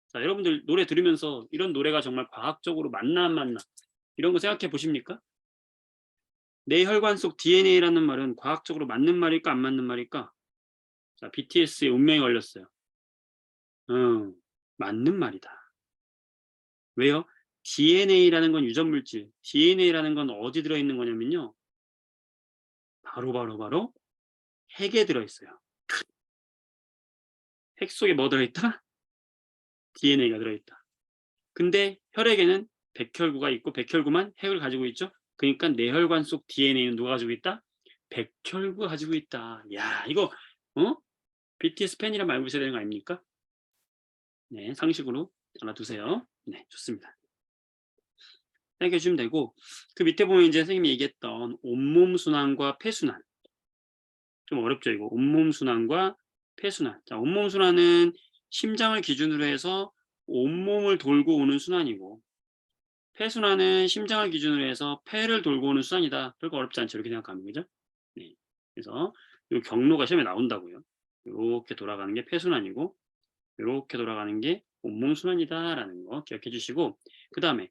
자, 여러분들 노래 들으면서 이런 노래가 정말 과학적으로 맞나 안 맞나 이런 거 생각해 보십니까? 내 혈관 속 DNA라는 말은 과학적으로 맞는 말일까 안 맞는 말일까? 자, BTS의 운명이 걸렸어요. 맞는 말이다. 왜요? DNA라는 건 유전 물질, DNA라는 건 어디 들어 있는 거냐면요. 바로 핵에 들어 있어요. 핵 속에 뭐 들어 있다? DNA가 들어 있다. 근데 혈액에는 백혈구가 있고 백혈구만 핵을 가지고 있죠. 그러니까 내 혈관 속 DNA는 누가 가지고 있다? 백혈구가 가지고 있다. 야, 이거 BTS 팬이라면 알고 있어야 되는 거 아닙니까? 네, 상식으로 알아두세요. 네, 좋습니다. 생각해 주시면 되고, 그 밑에 보면 이제 선생님이 얘기했던 온몸 순환과 폐순환. 좀 어렵죠, 이거. 온몸 순환과 폐순환. 자, 온몸 순환은 심장을 기준으로 해서 온몸을 돌고 오는 순환이고, 폐순환은 심장을 기준으로 해서 폐를 돌고 오는 순환이다. 별거 어렵지 않죠, 이렇게 생각하면. 그죠? 네. 그래서 이 경로가 시험에 나온다고요. 이렇게 돌아가는 게 폐순환이고, 이렇게 돌아가는 게 온몸 순환이다라는 거 기억해 주시고, 그 다음에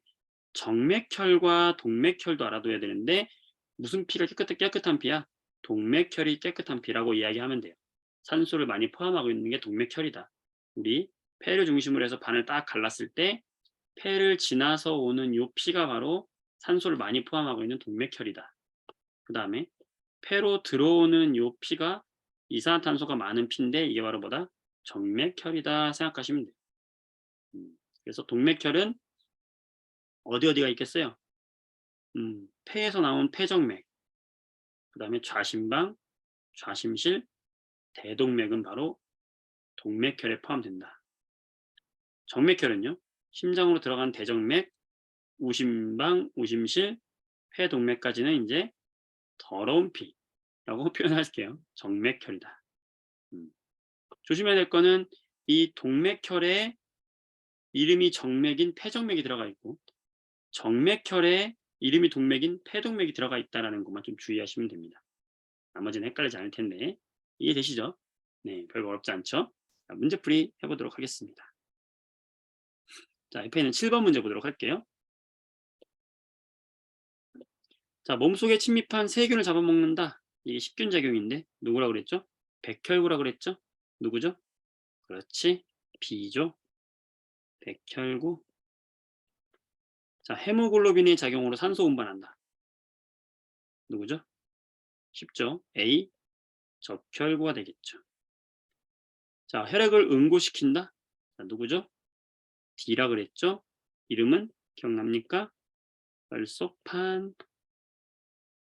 정맥혈과 동맥혈도 알아둬야 되는데, 무슨 피가 깨끗한 피야? 동맥혈이 깨끗한 피라고 이야기하면 돼요. 산소를 많이 포함하고 있는 게 동맥혈이다. 우리 폐를 중심으로 해서 반을 딱 갈랐을 때 폐를 지나서 오는 요 피가 바로 산소를 많이 포함하고 있는 동맥혈이다. 그 다음에 폐로 들어오는 요 피가 이산화탄소가 많은 피인데 이게 바로 뭐다? 정맥혈이다 생각하시면 돼요. 그래서 동맥혈은 어디가 있겠어요? 폐에서 나온 폐정맥, 그 다음에 좌심방, 좌심실, 대동맥은 바로 동맥혈에 포함된다. 정맥혈은요, 심장으로 들어간 대정맥, 우심방, 우심실, 폐동맥까지는 이제 더러운 피라고 표현할게요. 정맥혈이다. 조심해야 될 거는 이 동맥혈에 이름이 정맥인 폐정맥이 들어가 있고, 정맥혈에 이름이 동맥인 폐동맥이 들어가 있다는 것만 좀 주의하시면 됩니다. 나머지는 헷갈리지 않을 텐데 이해되시죠? 네, 별거 어렵지 않죠? 자, 문제풀이 해보도록 하겠습니다. 자, 옆에 있는 7번 문제 보도록 할게요. 자, 몸속에 침입한 세균을 잡아먹는다. 이게 식균 작용인데 누구라고 그랬죠? 백혈구라고 그랬죠? 누구죠? 그렇지, B죠. 백혈구. 자, 헤모글로빈의 작용으로 산소 운반한다. 누구죠? 쉽죠? A, 적혈구가 되겠죠. 자, 혈액을 응고시킨다. 자, 누구죠? D라 그랬죠? 이름은 기억납니까? 혈소판.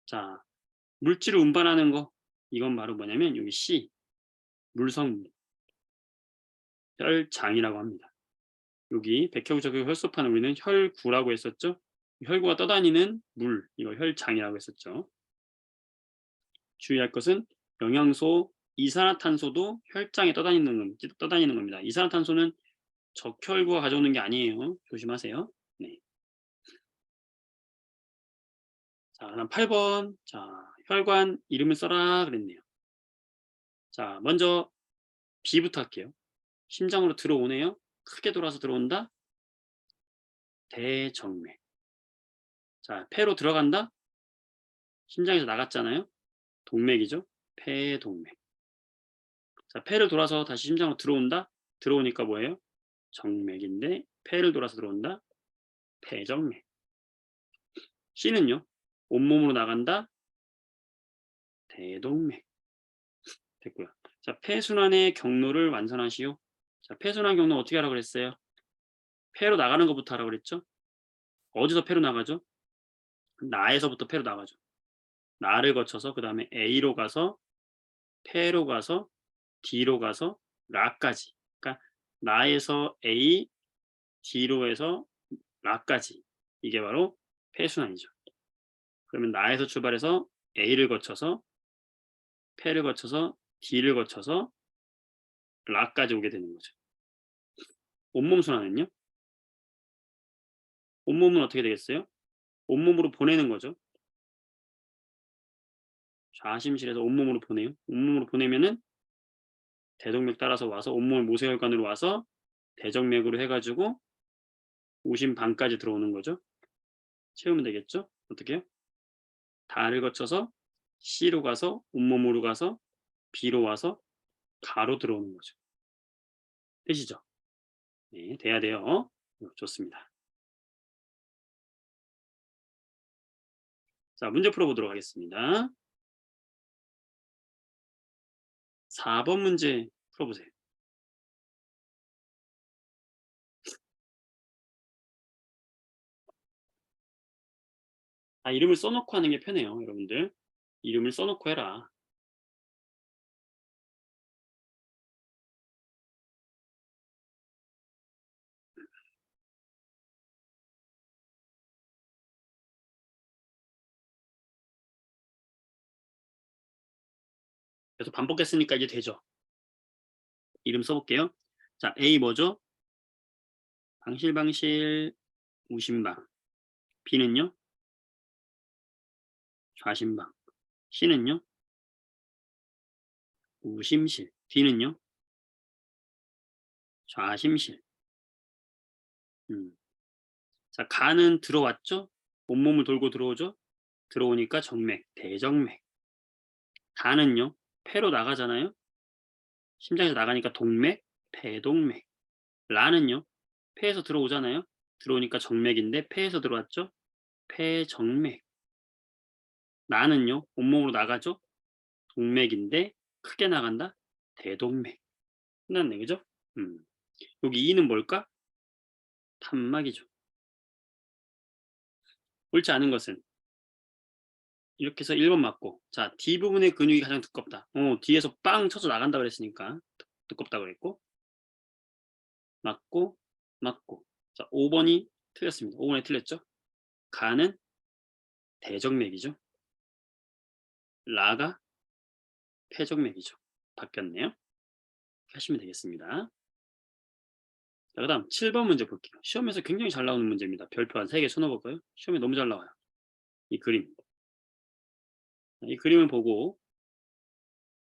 자, 물질을 운반하는 거. 이건 바로 뭐냐면 여기 C, 물성분. 혈장이라고 합니다. 여기 백혈구 적혈 혈소판을 우리는 혈구라고 했었죠? 혈구가 떠다니는 물, 이거 혈장이라고 했었죠. 주의할 것은 영양소, 이산화탄소도 혈장에 떠다니는 겁니다. 이산화탄소는 적혈구가 가져오는 게 아니에요. 조심하세요. 네. 자, 그다음 8번. 자, 혈관 이름을 써라 그랬네요. 자, 먼저 B부터 할게요. 심장으로 들어오네요. 크게 돌아서 들어온다. 대정맥. 자, 폐로 들어간다. 심장에서 나갔잖아요. 동맥이죠. 폐동맥. 자, 폐를 돌아서 다시 심장으로 들어온다. 들어오니까 뭐예요? 정맥인데 폐를 돌아서 들어온다. 폐정맥. C는요. 온몸으로 나간다. 대동맥. 됐고요. 자, 폐순환의 경로를 완선하시오. 자, 폐순환 경로 어떻게 하라고 그랬어요? 폐로 나가는 것부터 하라고 그랬죠? 어디서 폐로 나가죠? 나에서부터 폐로 나가죠. 나를 거쳐서 그 다음에 A로 가서 폐로 가서 D로 가서 라까지. 그러니까 나에서 A, D로 해서 라까지. 이게 바로 폐순환이죠. 그러면 나에서 출발해서 A를 거쳐서 폐를 거쳐서 D를 거쳐서 라까지 오게 되는 거죠. 온몸 순환은요? 온몸은 어떻게 되겠어요? 온몸으로 보내는 거죠. 좌심실에서 온몸으로 보내요. 온몸으로 보내면은 대동맥 따라서 와서 온몸 모세혈관으로 와서 대정맥으로 해가지고 우심방까지 들어오는 거죠. 채우면 되겠죠? 어떻게 해요? 다를 거쳐서 C로 가서 온몸으로 가서 B로 와서 가로 들어오는 거죠. 되시죠? 네, 돼야 돼요. 좋습니다. 자, 문제 풀어보도록 하겠습니다. 4번 문제 풀어보세요. 이름을 써놓고 하는 게 편해요, 여러분들. 이름을 써놓고 해라. 그래서 반복했으니까 이제 되죠. 이름 써볼게요. 자, A 뭐죠? 방실방실 우심방. B는요? 좌심방. C는요? 우심실. D는요? 좌심실. 자, 가는 들어왔죠? 온몸을 돌고 들어오죠? 들어오니까 정맥, 대정맥. 다는요? 폐로 나가잖아요? 심장에서 나가니까 동맥, 폐동맥. 라는요? 폐에서 들어오잖아요? 들어오니까 정맥인데 폐에서 들어왔죠? 폐정맥. 나는요? 온몸으로 나가죠? 동맥인데 크게 나간다? 대동맥. 끝났네, 그죠? 여기 E는 뭘까? 탄막이죠. 옳지 않은 것은 이렇게 해서 1번 맞고, 자, D부분의 근육이 가장 두껍다. 뒤에서 빵 쳐서 나간다 그랬으니까 두껍다 그랬고, 맞고 맞고. 자, 5번이 틀렸습니다. 5번에 틀렸죠? 가는 대정맥이죠. 라가 폐정맥이죠. 바뀌었네요. 하시면 되겠습니다. 자, 그 다음 7번 문제 볼게요. 시험에서 굉장히 잘 나오는 문제입니다. 별표 한 3개 쳐놓을까요? 시험에 너무 잘 나와요. 이 그림. 이 그림을 보고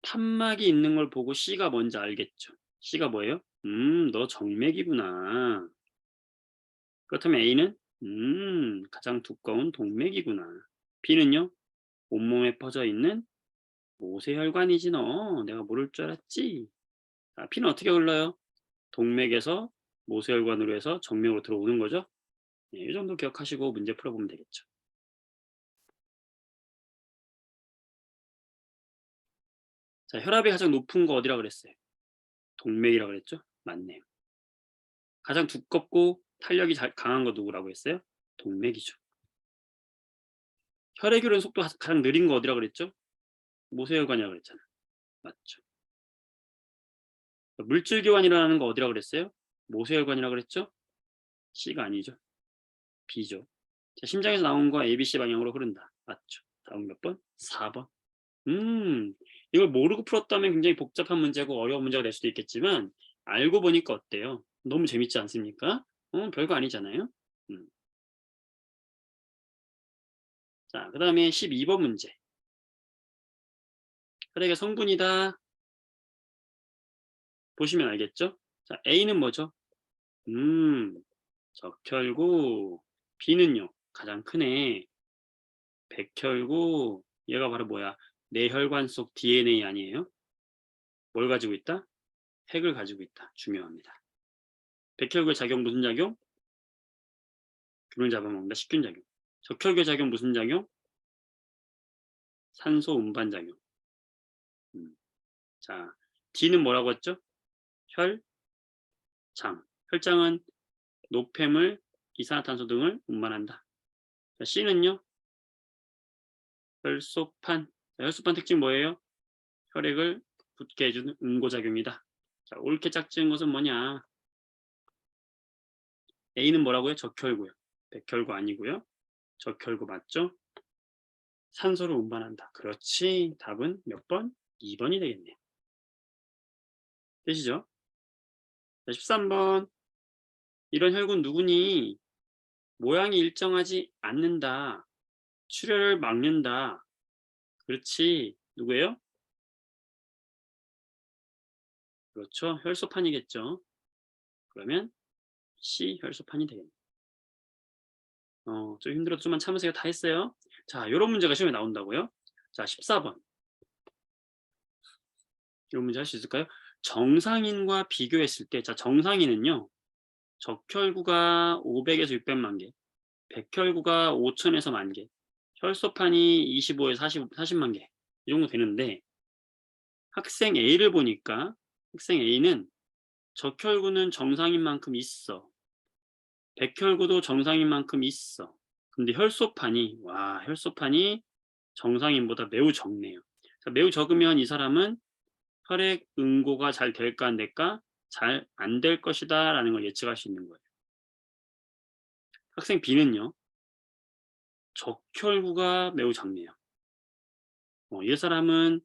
탄막이 있는 걸 보고 C가 뭔지 알겠죠. C가 뭐예요? 너 정맥이구나. 그렇다면 A는 가장 두꺼운 동맥이구나. B는요? 온몸에 퍼져 있는 모세혈관이지 너. 내가 모를 줄 알았지. 자, 피는 어떻게 흘러요? 동맥에서 모세혈관으로 해서 정맥으로 들어오는 거죠. 네, 이 정도 기억하시고 문제 풀어보면 되겠죠. 자, 혈압이 가장 높은 거 어디라 그랬어요? 동맥이라 그랬죠? 맞네요. 가장 두껍고 탄력이 강한 거 누구라고 했어요? 동맥이죠. 혈액 흐르는 속도가 가장 느린 거 어디라 그랬죠? 모세혈관이라고 그랬잖아. 맞죠. 물질 교환이 일어나는 거 어디라 그랬어요? 모세혈관이라 그랬죠? C가 아니죠. B죠. 자, 심장에서 나온 거 ABC 방향으로 흐른다. 맞죠. 다음 몇 번? 4번. 이걸 모르고 풀었다면 굉장히 복잡한 문제고 어려운 문제가 될 수도 있겠지만 알고 보니까 어때요? 너무 재밌지 않습니까? 별거 아니잖아요. 음. 자, 그 다음에 12번 문제. 혈액의 성분이다. 보시면 알겠죠? 자, A는 뭐죠? 적혈구. B는요, 가장 크네. 백혈구. 얘가 바로 뭐야? 뇌혈관 속 DNA 아니에요? 뭘 가지고 있다? 핵을 가지고 있다. 중요합니다. 백혈구의 작용 무슨 작용? 균을 잡아먹는다. 식균 작용. 적혈구의 작용 무슨 작용? 산소 운반 작용. 자, D는 뭐라고 했죠? 혈장. 혈장은 노폐물, 이산화탄소 등을 운반한다. 자, C는요? 혈소판. 자, 혈소판 특징 뭐예요? 혈액을 굳게 해주는 응고작용이다. 자, 옳게 짝지은 것은 뭐냐? A는 뭐라고요? 적혈구요. 백혈구 아니고요. 적혈구 맞죠? 산소를 운반한다. 그렇지. 답은 몇 번? 2번이 되겠네요. 되시죠? 자, 13번. 이런 혈군 누구니? 모양이 일정하지 않는다. 출혈을 막는다. 그렇지. 누구예요? 그렇죠. 혈소판이겠죠. 그러면 C 혈소판이 되겠네요. 좀 힘들어도 좀만 참으세요. 다 했어요. 자, 요런 문제가 시험에 나온다고요. 자, 14번. 이런 문제 할 수 있을까요? 정상인과 비교했을 때, 자, 정상인은요, 적혈구가 500에서 600만 개, 백혈구가 5천에서 1만 개, 혈소판이 25에서 40만 개, 이 정도 되는데, 학생 A를 보니까, 학생 A는 적혈구는 정상인 만큼 있어. 백혈구도 정상인 만큼 있어. 근데 혈소판이 정상인보다 매우 적네요. 자, 매우 적으면 이 사람은 혈액 응고가 잘 될까 안 될까? 잘 안 될 것이다 라는 걸 예측할 수 있는 거예요. 학생 B는요. 적혈구가 매우 작네요. 이 사람은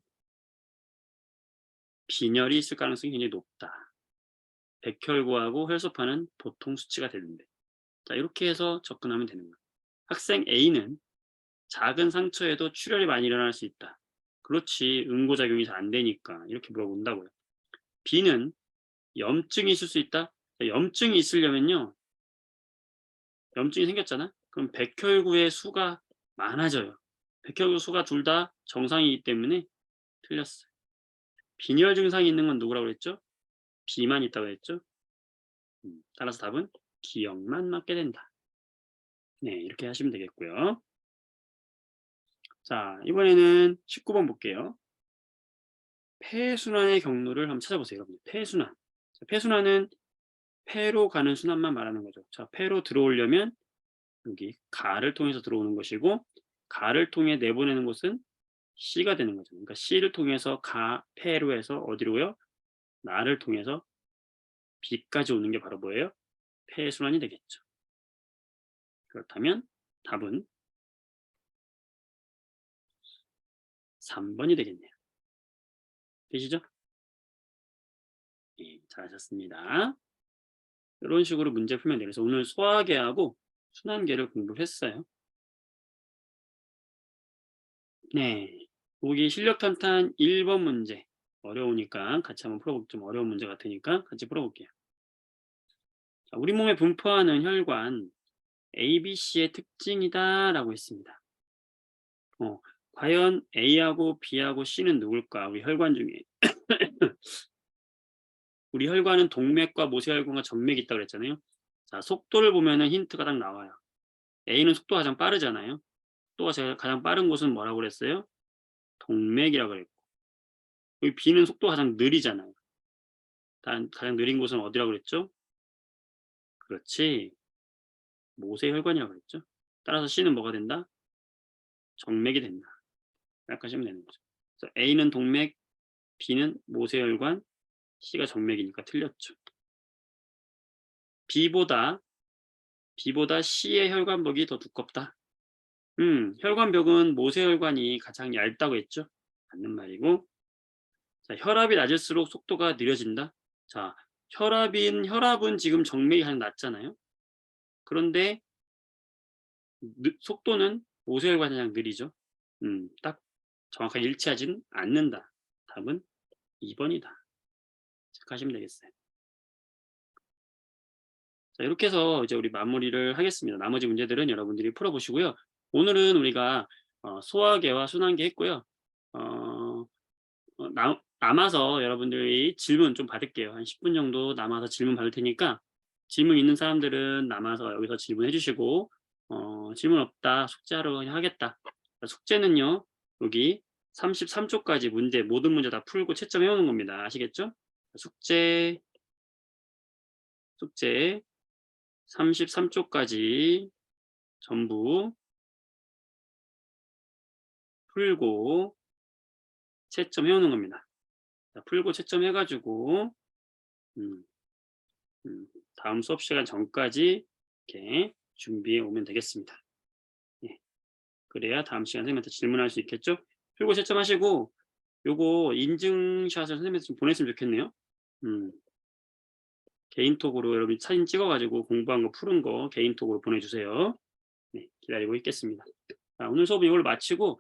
빈혈이 있을 가능성이 굉장히 높다. 백혈구하고 혈소판은 보통 수치가 되는데. 자, 이렇게 해서 접근하면 되는 거예요. 학생 A는 작은 상처에도 출혈이 많이 일어날 수 있다. 그렇지, 응고작용이 잘 안 되니까 이렇게 물어본다고요. B는 염증이 있을 수 있다. 염증이 있으려면요, 염증이 생겼잖아. 그럼 백혈구의 수가 많아져요. 백혈구 수가 둘 다 정상이기 때문에 틀렸어요. 빈혈 증상이 있는 건 누구라고 그랬죠? B만 있다고 했죠. 따라서 답은 기억만 맞게 된다. 네, 이렇게 하시면 되겠고요. 자, 이번에는 19번 볼게요. 폐순환의 경로를 한번 찾아보세요, 여러분. 폐순환. 자, 폐순환은 폐로 가는 순환만 말하는 거죠. 자, 폐로 들어오려면 여기 가를 통해서 들어오는 것이고, 가를 통해 내보내는 곳은 C가 되는 거죠. 그러니까 C를 통해서 폐로 해서 어디로요? 나를 통해서 B까지 오는 게 바로 뭐예요? 폐순환이 되겠죠. 그렇다면 답은 3번이 되겠네요. 되시죠? 예, 잘하셨습니다. 이런 식으로 문제 풀면 돼요. 그래서 오늘 소화계하고 순환계를 공부했어요. 네. 보기 실력 탄탄 1번 문제. 어려우니까 같이 한번 풀어볼게요. 좀 어려운 문제 같으니까 같이 풀어볼게요. 자, 우리 몸에 분포하는 혈관 ABC의 특징이다라고 했습니다. 과연 A하고 B하고 C는 누굴까? 우리 혈관 중에. 우리 혈관은 동맥과 모세혈관과 정맥이 있다고 그랬잖아요. 자, 속도를 보면은 힌트가 딱 나와요. A는 속도가 가장 빠르잖아요. 속도가 가장 빠른 곳은 뭐라고 그랬어요? 동맥이라고 그랬고. 여기 B는 속도가 가장 느리잖아요. 가장 느린 곳은 어디라고 그랬죠? 그렇지. 모세혈관이라고 그랬죠. 따라서 C는 뭐가 된다? 정맥이 된다. 생각하시면 되는 거죠. 그래서 A는 동맥, B는 모세혈관, C가 정맥이니까 틀렸죠. B보다 C의 혈관벽이 더 두껍다. 혈관벽은 모세혈관이 가장 얇다고 했죠. 맞는 말이고. 자, 혈압이 낮을수록 속도가 느려진다. 자, 혈압은 지금 정맥이 가장 낮잖아요. 그런데 속도는 모세혈관이 가장 느리죠. 딱 정확하게 일치하지는 않는다. 답은 2번이다. 체크하시면 되겠어요. 자, 이렇게 해서 이제 우리 마무리를 하겠습니다. 나머지 문제들은 여러분들이 풀어보시고요. 오늘은 우리가 소화계와 순환계 했고요. 남아서 여러분들이 질문 좀 받을게요. 한 10분 정도 남아서 질문 받을 테니까 질문 있는 사람들은 남아서 여기서 질문해 주시고, 질문 없다, 숙제하러 하겠다. 숙제는요, 여기 33쪽까지 모든 문제 다 풀고 채점해 오는 겁니다. 아시겠죠? 숙제 33쪽까지 전부 풀고 채점해 오는 겁니다. 자, 풀고 채점해가지고 다음 수업 시간 전까지 이렇게 준비해 오면 되겠습니다. 예. 그래야 다음 시간 선생님한테 질문할 수 있겠죠? 풀고 채점하시고 요거 인증샷을 선생님한테 좀 보냈으면 좋겠네요. 개인톡으로 여러분 사진 찍어가지고 공부한 거 푸른 거 개인톡으로 보내주세요. 네, 기다리고 있겠습니다. 자, 오늘 수업은 이걸 마치고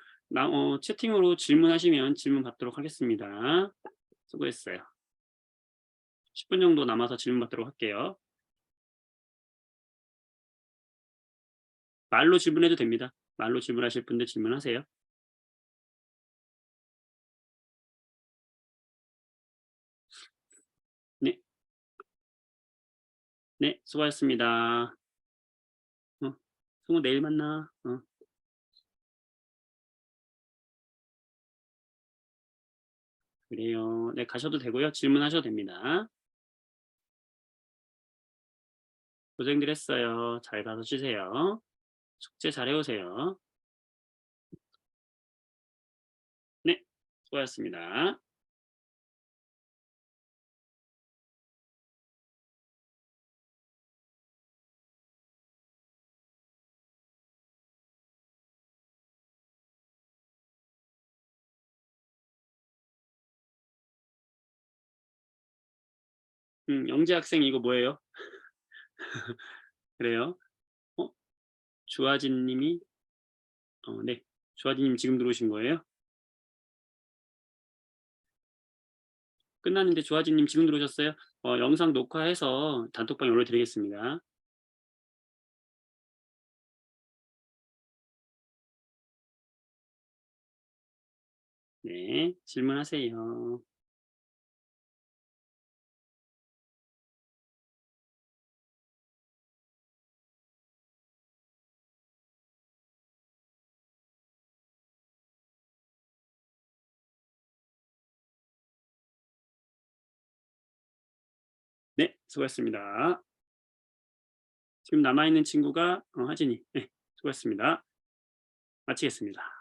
채팅으로 질문하시면 질문 받도록 하겠습니다. 수고했어요. 10분 정도 남아서 질문 받도록 할게요. 말로 질문해도 됩니다. 말로 질문하실 분들 질문하세요. 네. 네. 수고하셨습니다. 어. 승우 내일 만나. 그래요. 네. 가셔도 되고요. 질문하셔도 됩니다. 고생들 했어요. 잘 가서 쉬세요. 숙제 잘 해오세요. 네. 수고하셨습니다. 영재 학생 이거 뭐예요? 그래요? 어? 주아진 님이 네. 주아진 님 지금 들어오신 거예요? 끝났는데 주아진 님 지금 들어오셨어요? 영상 녹화해서 단톡방에 올려드리겠습니다. 네. 질문하세요. 네. 수고하셨습니다. 지금 남아있는 친구가 하진이. 네. 수고하셨습니다. 마치겠습니다.